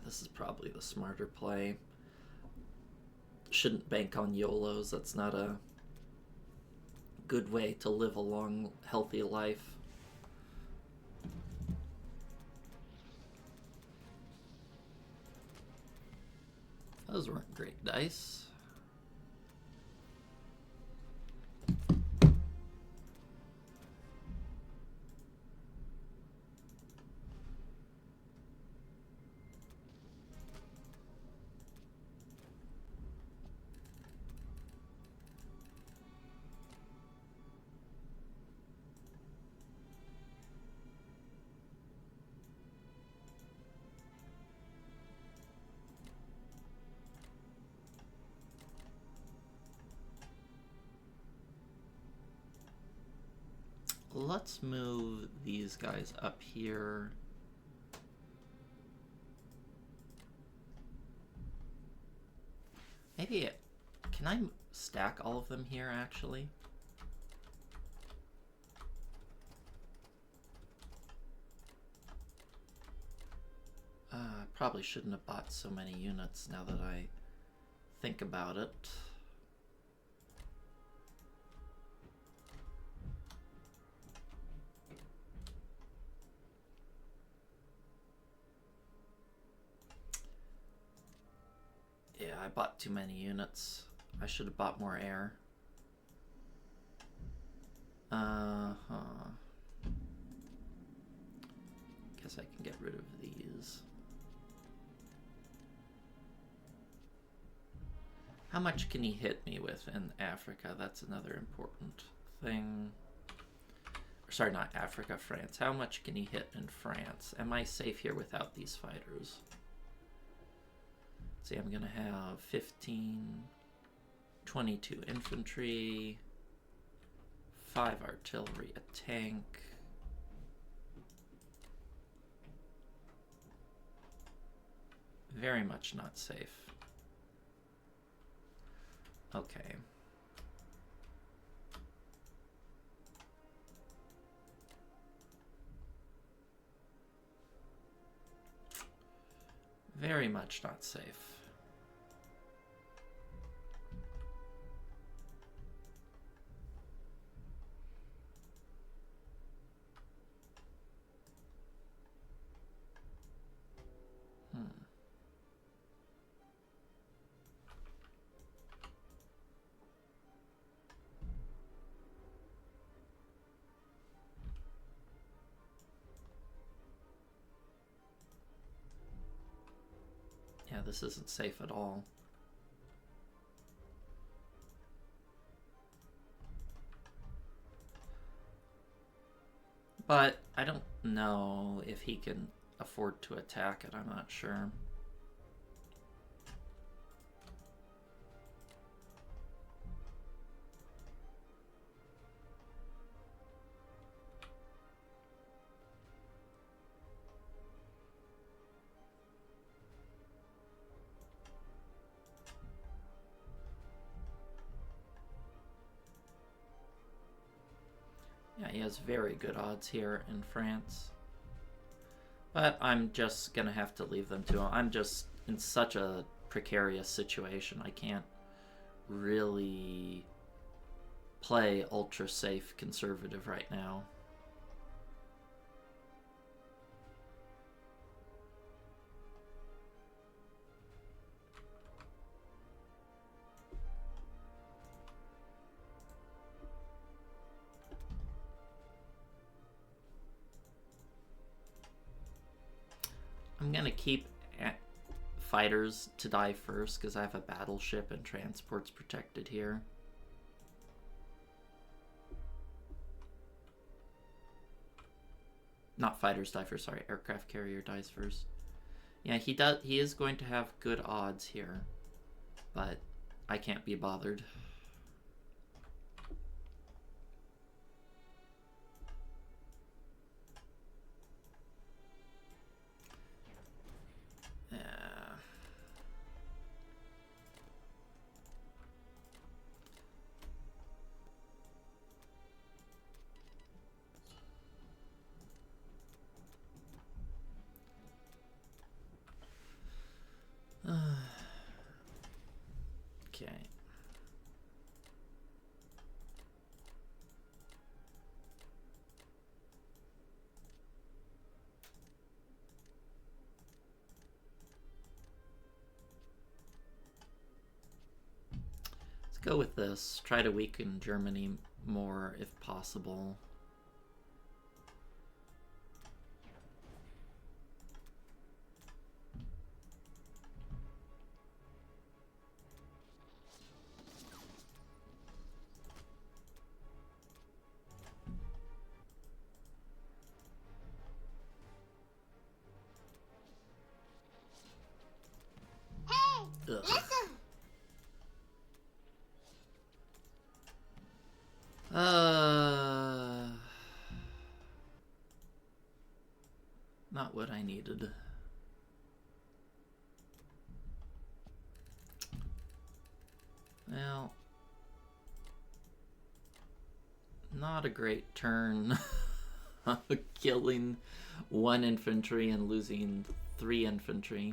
This is probably the smarter play. Shouldn't bank on YOLOs. That's not a good way to live a long, healthy life. Those weren't great dice. Let's move these guys up here. Maybe, can I stack all of them here actually? Probably shouldn't have bought so many units now that I think about it. Yeah, I bought too many units. I should have bought more air. Guess I can get rid of these. How much can he hit me with in Africa? That's another important thing. Sorry, not Africa, France. How much can he hit in France? Am I safe here without these fighters? See, I'm gonna have 15, 22 infantry, 5 artillery, a tank. Very much not safe. Okay. Very much not safe. Yeah, this isn't safe at all. But I don't know if he can afford to attack it. I'm not sure. Yeah, he has very good odds here in France. But I'm just going to have to leave them to him. I'm just in such a precarious situation. I can't really play ultra safe conservative right now. I'm gonna keep fighters to die first because I have a battleship and transports protected here. Not fighters die first, sorry, aircraft carrier dies first. Yeah, he is going to have good odds here, but I can't be bothered. Okay. Let's go with this. Try to weaken Germany more if possible. Ugh. Not what I needed. Well, not a great turn. Killing 1 infantry and losing 3 infantry.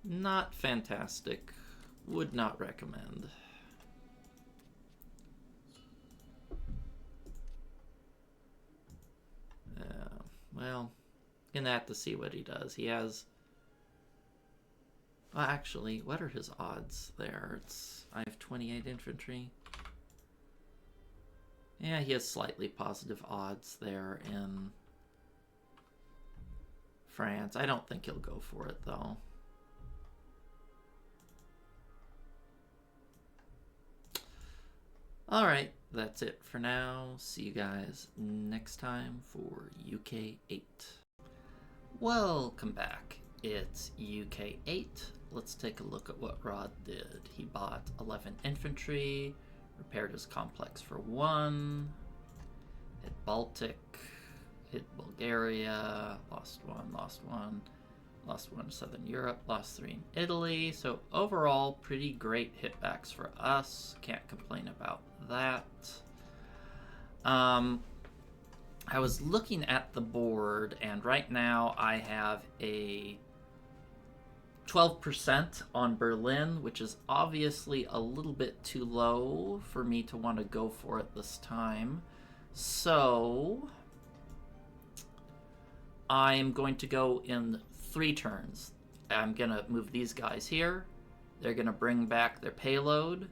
Not fantastic. Would not recommend. Well, gonna have to see what he does. He has... Well, actually, what are his odds there? I have 28 infantry. Yeah, he has slightly positive odds there in France. I don't think he'll go for it, though. Alright, that's it for now. See you guys next time for UK 8. Welcome back. It's UK 8. Let's take a look at what Rod did. He bought 11 infantry, repaired his complex for 1, hit Baltic, hit Bulgaria, lost 1, lost 1, lost 1 to Southern Europe, lost 3 in Italy. So overall, pretty great hitbacks for us. Can't complain about that. I was looking at the board, and right now I have a 12% on Berlin, which is obviously a little bit too low for me to want to go for it this time. So I'm going to go in 3 turns. I'm going to move these guys here. They're going to bring back their payload.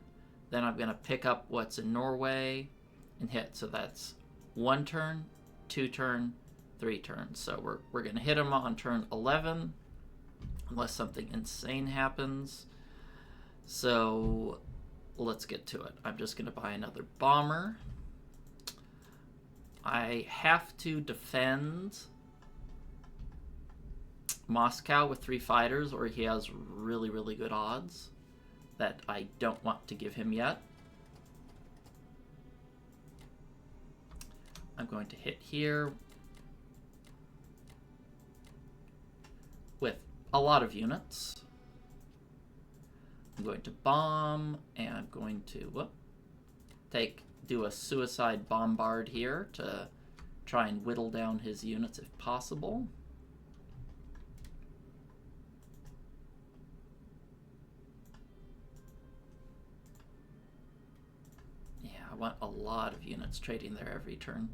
Then I'm going to pick up what's in Norway and hit. So that's 1 turn, 2 turn, 3 turns. So we're going to hit them on turn 11 unless something insane happens. So let's get to it. I'm just going to buy another bomber. I have to defend Moscow with 3 fighters, or he has really, really good odds that I don't want to give him yet. I'm going to hit here with a lot of units. I'm going to bomb, and I'm going to do a suicide bombard here to try and whittle down his units if possible. Yeah, I want a lot of units trading there every turn.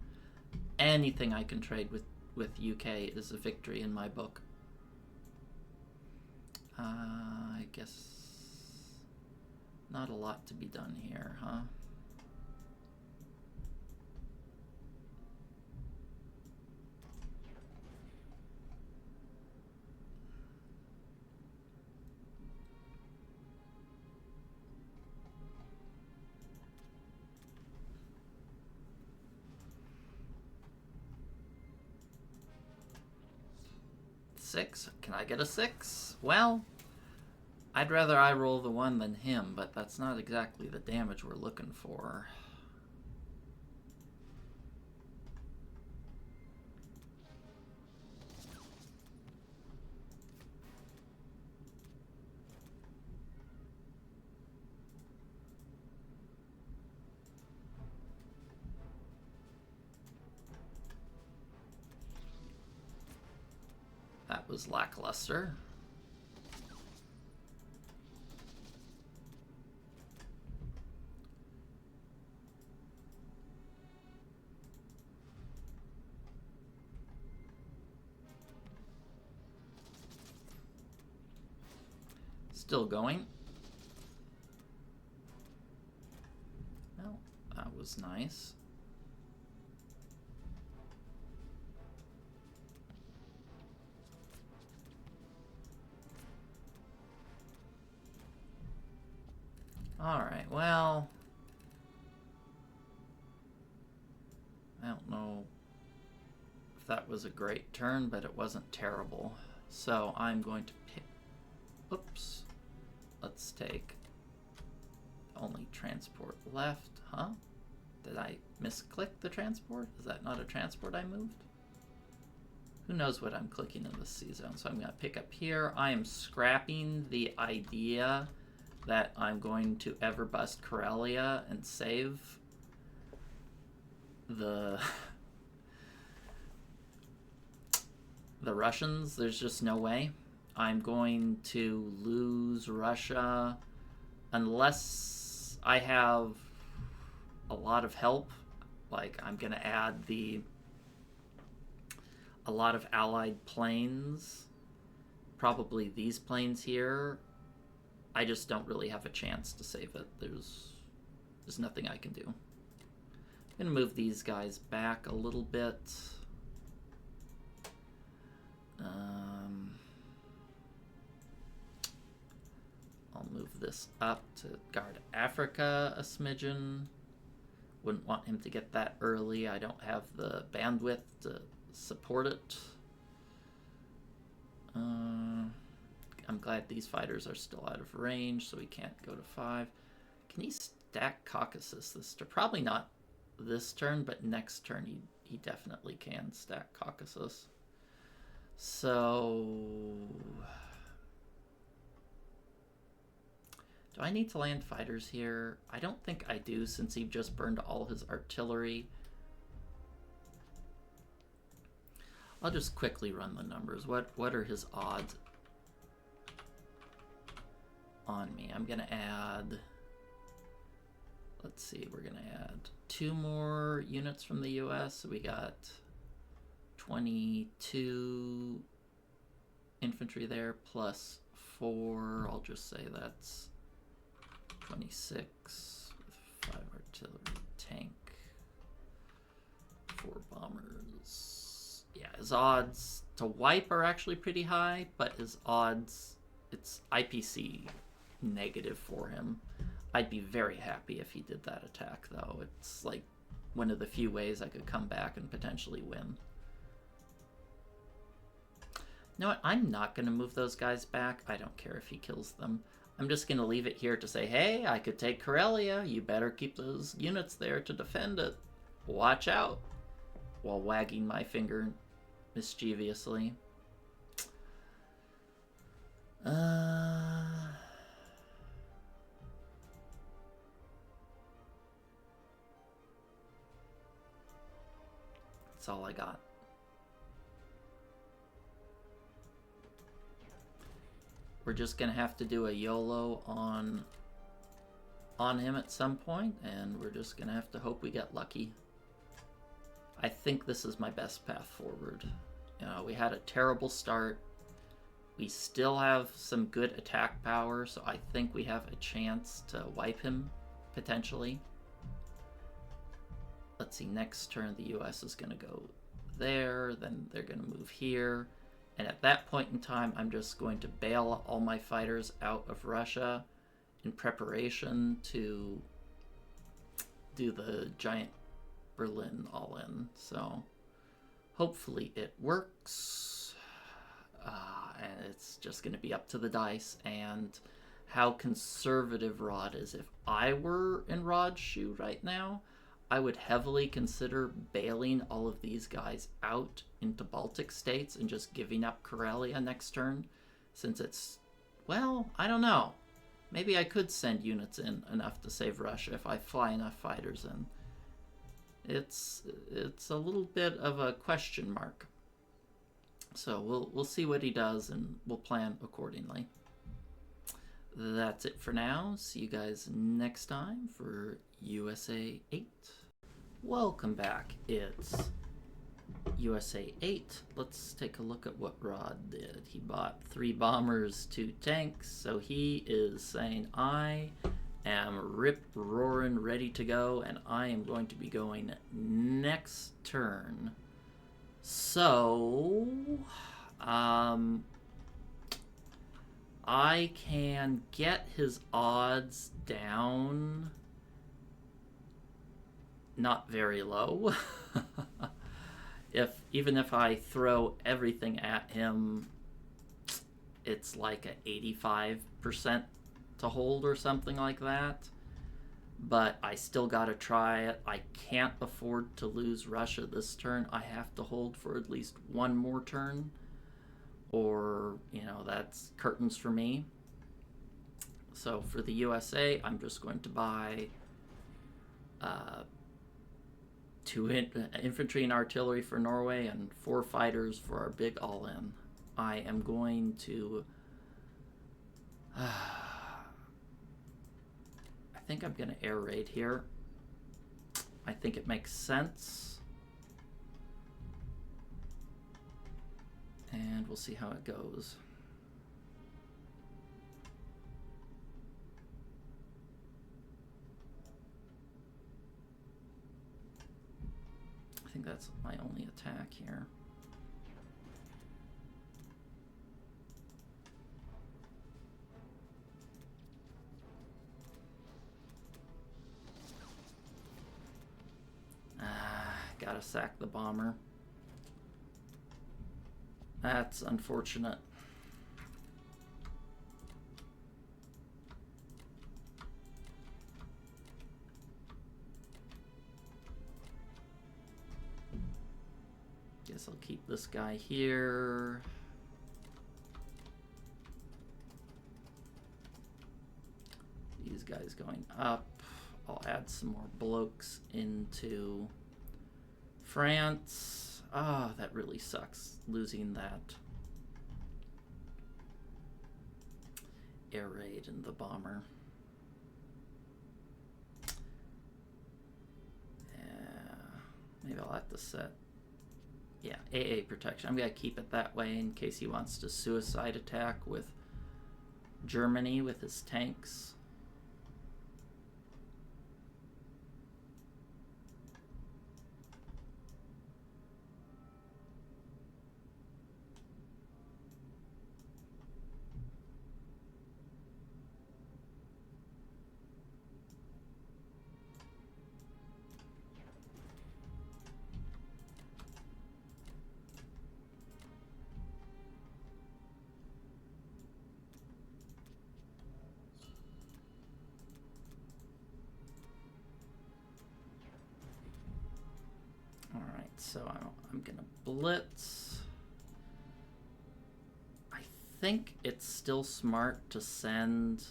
Anything I can trade with UK is a victory in my book. I guess not a lot to be done here, huh? Six? Can I get a 6? Well, I'd rather I roll the 1 than him, but that's not exactly the damage we're looking for. That was lackluster. Still going. Well, that was nice. Alright, well, I don't know if that was a great turn, but it wasn't terrible. So I'm going to pick, oops, let's take only transport left, huh? Did I misclick the transport? Is that not a transport I moved? Who knows what I'm clicking in the C zone? So I'm going to pick up here. I am scrapping the idea that I'm going to ever bust Karelia and save the Russians. There's just no way. I'm going to lose Russia unless I have a lot of help. Like, I'm going to add a lot of allied planes. Probably these planes here. I just don't really have a chance to save it. There's nothing I can do. I'm going to move these guys back a little bit. I'll move this up to guard Africa a smidgen. Wouldn't want him to get that early. I don't have the bandwidth to support it. I'm glad these fighters are still out of range, so he can't go to 5. Can he stack Caucasus this turn? Probably not this turn, but next turn he definitely can stack Caucasus. So do I need to land fighters here? I don't think I do, since he just burned all his artillery. I'll just quickly run the numbers. What are his odds on me? I'm gonna add, let's see, we're gonna add 2 more units from the US. So we got 22 infantry there plus 4. I'll just say that's 26 with 5 artillery, tank, 4 bombers. Yeah, his odds to wipe are actually pretty high, but his odds, it's IPC negative for him. I'd be very happy if he did that attack, though. It's like one of the few ways I could come back and potentially win. You know what? I'm not going to move those guys back. I don't care if he kills them. I'm just going to leave it here to say, hey, I could take Karelia. You better keep those units there to defend it. Watch out. While wagging my finger mischievously. That's all I got. We're just gonna have to do a YOLO on him at some point, and we're just gonna have to hope we get lucky. I think this is my best path forward. You know, we had a terrible start. We still have some good attack power, so I think we have a chance to wipe him, potentially. Let's see, next turn the US is going to go there, then they're going to move here. And at that point in time, I'm just going to bail all my fighters out of Russia in preparation to do the giant Berlin all-in. So hopefully it works. And it's just going to be up to the dice and how conservative Rod is. If I were in Rod's shoe right now, I would heavily consider bailing all of these guys out into Baltic states and just giving up Karelia next turn, since it's, well, I don't know. Maybe I could send units in enough to save Russia if I fly enough fighters in. It's a little bit of a question mark. So we'll see what he does, and we'll plan accordingly. That's it for now. See you guys next time for USA 8. Welcome back. It's USA 8. Let's take a look at what Rod did. He bought 3 bombers, 2 tanks, so he is saying, I am rip-roaring ready to go, and I am going to be going next turn. So, I can get his odds down not very low. Even if I throw everything at him, it's like a 85% to hold or something like that. But I still gotta try it. I can't afford to lose Russia this turn. I have to hold for at least one more turn, or, you know, that's curtains for me. So for the USA, I'm just going to buy 2 infantry and artillery for Norway and 4 fighters for our big all-in. I am going to I think I'm going to air raid here. I think it makes sense. And we'll see how it goes. I think that's my only attack here. Gotta sack the bomber. That's unfortunate. Guess I'll keep this guy here. These guys going up. I'll add some more blokes into France. Ah, that really sucks, losing that air raid and the bomber. Yeah, maybe I'll have to set, yeah, AA protection. I'm gonna keep it that way in case he wants to suicide attack with Germany with his tanks. So I'm gonna blitz. I think it's still smart to send...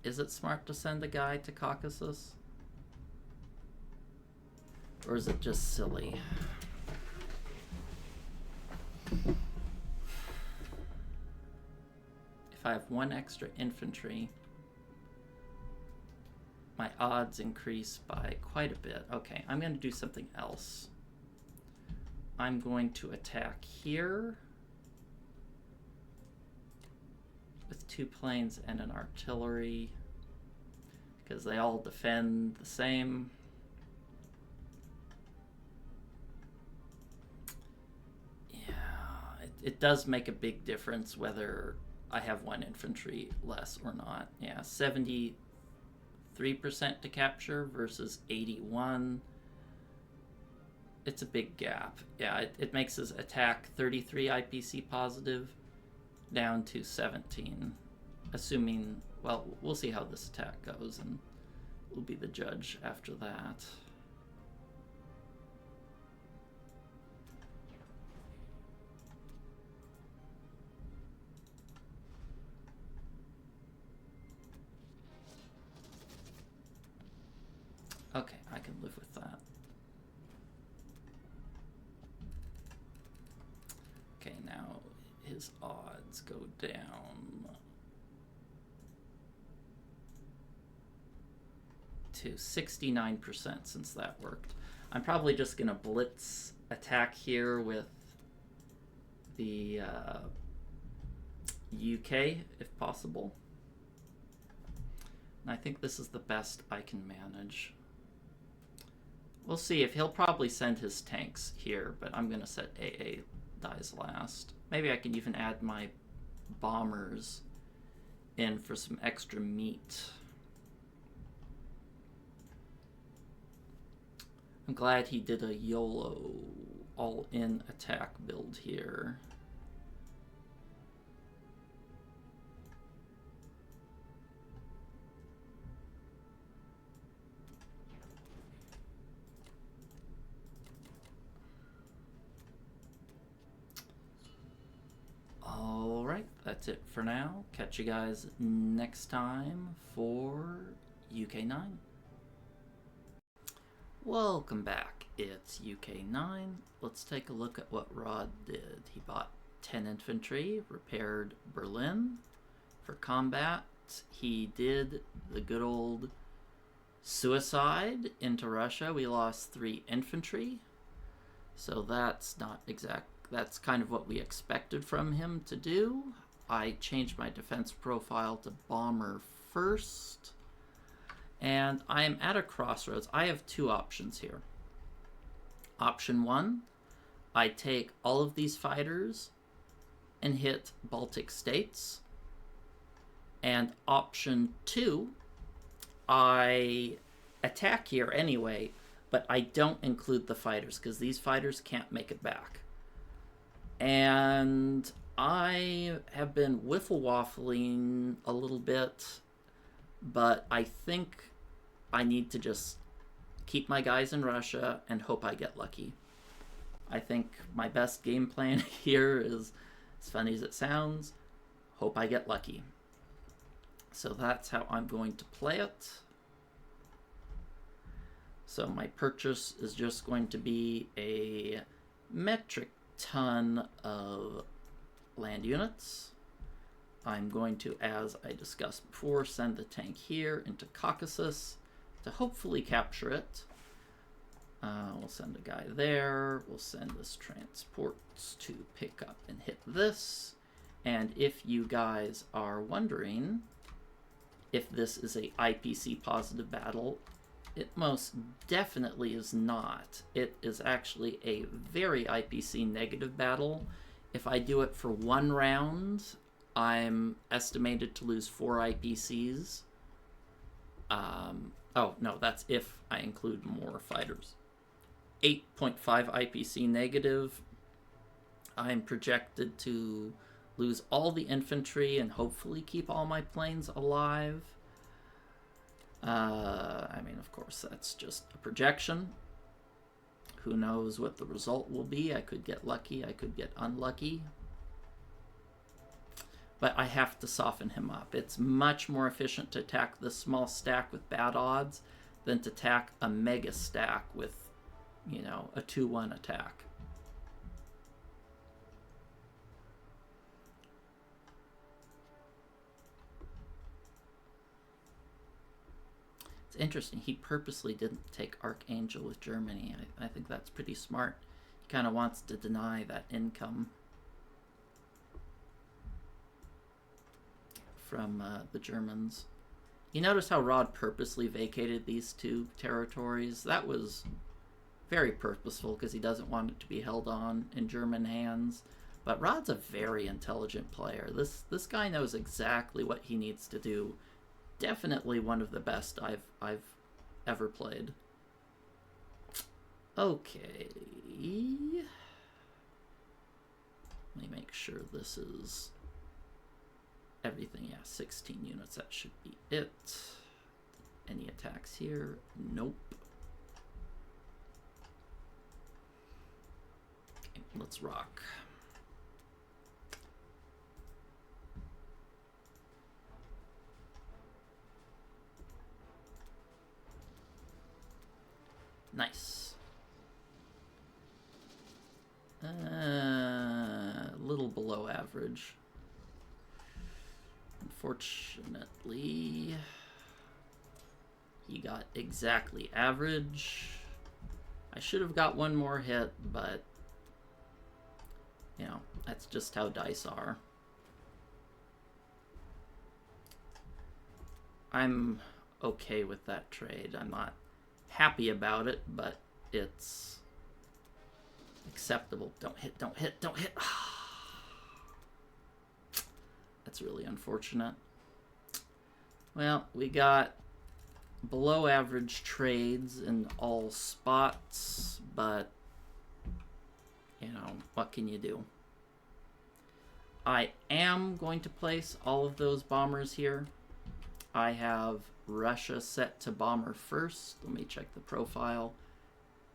Is it smart to send a guy to Caucasus? Or is it just silly? If I have one extra infantry, my odds increase by quite a bit. Okay, I'm going to do something else. I'm going to attack here with 2 planes and an artillery because they all defend the same. Yeah, it does make a big difference whether I have 1 infantry less or not. Yeah, 73% to capture versus 81. It's a big gap. Yeah, it makes his attack 33 IPC positive down to 17. Assuming, well, we'll see how this attack goes and we'll be the judge after that. Okay, I can live with that. Okay, now his odds go down to 69% since that worked. I'm probably just going to blitz attack here with the UK if possible. And I think this is the best I can manage. We'll see if he'll probably send his tanks here, but I'm going to set AA dies last. Maybe I can even add my bombers in for some extra meat. I'm glad he did a YOLO all-in attack build here. Alright, that's it for now. Catch you guys next time for UK9. Welcome back. It's UK9. Let's take a look at what Rod did. He bought 10 infantry, repaired Berlin. For combat, he did the good old suicide into Russia. We lost 3 infantry. So that's not exact. That's kind of what we expected from him to do. I changed my defense profile to bomber first. And I am at a crossroads. I have 2 options here. Option 1, I take all of these fighters and hit Baltic states. And option 2, I attack here anyway, but I don't include the fighters because these fighters can't make it back. And I have been wiffle-waffling a little bit, but I think I need to just keep my guys in Russia and hope I get lucky. I think my best game plan here is, as funny as it sounds, hope I get lucky. So that's how I'm going to play it. So my purchase is just going to be a metric ton of land units. I'm going to, as I discussed before, send the tank here into Caucasus to hopefully capture it. We'll send a guy there. We'll send this transports to pick up and hit this. And if you guys are wondering if this is a IPC positive battle, it most definitely is not. It is actually a very IPC negative battle. If I do it for 1 round, I'm estimated to lose 4 IPCs. Oh, no, that's if I include more fighters. 8.5 IPC negative. I'm projected to lose all the infantry and hopefully keep all my planes alive. I mean, of course, that's just a projection. Who knows what the result will be? I could get lucky, I could get unlucky. But I have to soften him up. It's much more efficient to attack this small stack with bad odds than to attack a mega stack with, you know, a 2-1 attack. It's interesting. He purposely didn't take Archangel with Germany. I think that's pretty smart. He kind of wants to deny that income from the Germans. You notice how Rod purposely vacated these two territories? That was very purposeful because he doesn't want it to be held on in German hands. But Rod's a very intelligent player. This guy knows exactly what he needs to do. Definitely one of the best I've ever played. Okay. Let me make sure this is everything. Yeah, 16 units. That should be it. Any attacks here? Nope. Okay, let's rock. Nice. Little below average. Unfortunately, he got exactly average. I should have got one more hit, but, you know, that's just how dice are. I'm okay with that trade. I'm not happy about it, but it's acceptable. Don't hit, don't hit, don't hit. That's really unfortunate. Well, we got below average trades in all spots, but, you know, what can you do? I am going to place all of those bombers here. I have Russia set to bomber first. Let me check the profile.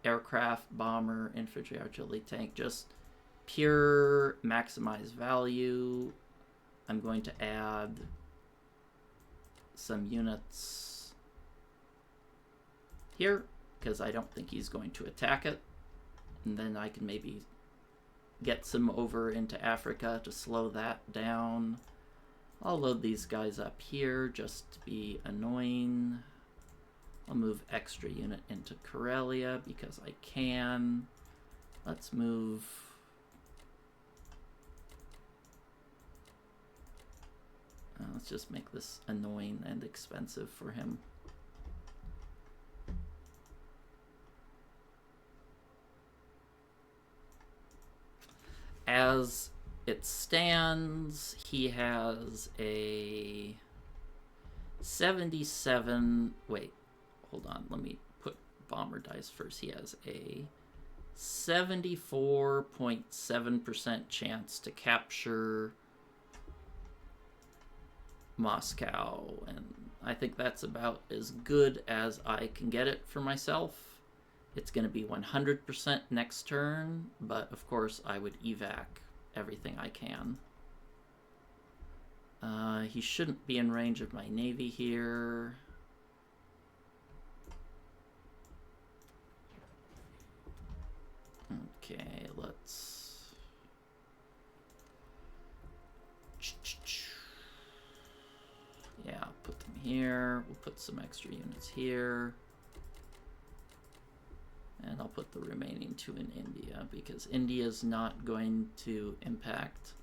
Aircraft, bomber, infantry, artillery, tank, just pure maximize value. I'm going to add some units here because I don't think he's going to attack it. And then I can maybe get some over into Africa to slow that down. I'll load these guys up here just to be annoying. I'll move extra unit into Karelia because I can. Let's move. Let's just make this annoying and expensive for him. As it stands, he has a 77. Wait, hold on. Let me put bomber dice first. He has a 74.7% chance to capture Moscow, and I think that's about as good as I can get it for myself. It's going to be 100% next turn, but of course I would evac everything I can. He shouldn't be in range of my navy here. Okay, let's... Yeah, put them here. We'll put some extra units here. And I'll put the remaining two in India because India's not going to impact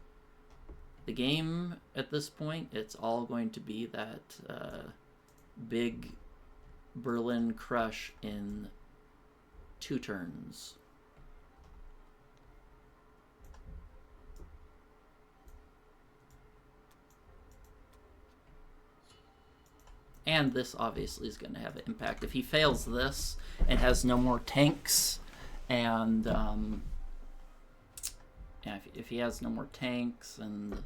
the game at this point. It's all going to be that big Berlin crush in 2 turns. And this obviously is going to have an impact. If he fails this and has no more tanks and Yeah, if he has no more tanks and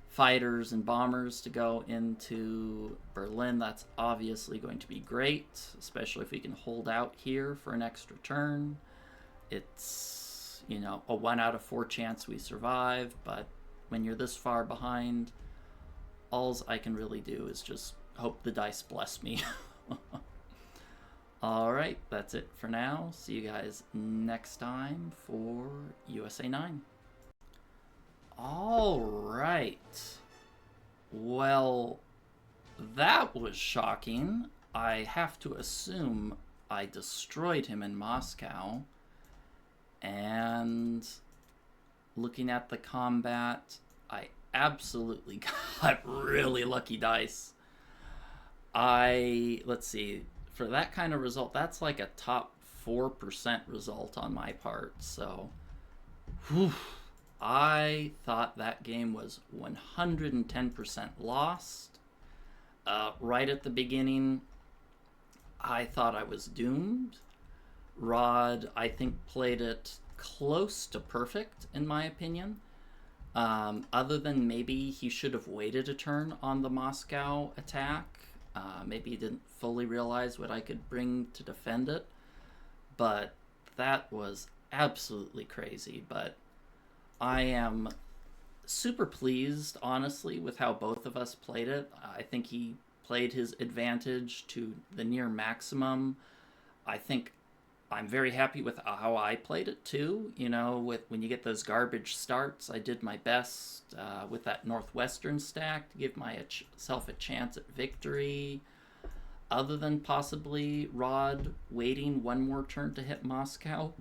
fighters and bombers to go into Berlin, that's obviously going to be great, especially if we can hold out here for an extra turn. It's, you know, a 1 out of 4 chance we survive, but when you're this far behind, all I can really do is just hope the dice bless me. Alright, that's it for now. See you guys next time for USA 9. Alright. Well, that was shocking. I have to assume I destroyed him in Moscow. And looking at the combat, I absolutely got really lucky dice. Let's see, for that kind of result, that's like a top 4% result on my part. So, whew, I thought that game was 110% lost. Right at the beginning, I thought I was doomed. Rod, I think, played it close to perfect, in my opinion. Other than maybe he should have waited a turn on the Moscow attack. Maybe he didn't fully realize what I could bring to defend it. But that was absolutely crazy. But I am super pleased, honestly, with how both of us played it. I think he played his advantage to the near maximum. I think I'm very happy with how I played it too. You know, when you get those garbage starts, I did my best with that Northwestern stack to give myself a chance at victory. Other than possibly Rod waiting one more turn to hit Moscow,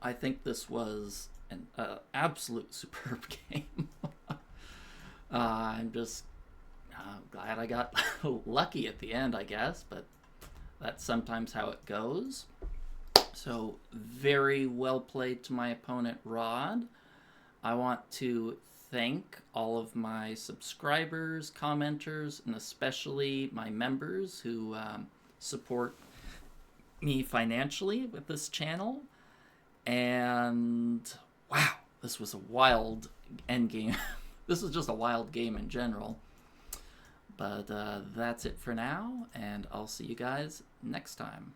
I think this was an absolute superb game. I'm just glad I got lucky at the end, I guess, but that's sometimes how it goes. So, very well played to my opponent, Rod. I want to thank all of my subscribers, commenters, and especially my members who support me financially with this channel. And, wow, this was a wild endgame. This was just a wild game in general. But that's it for now, and I'll see you guys next time.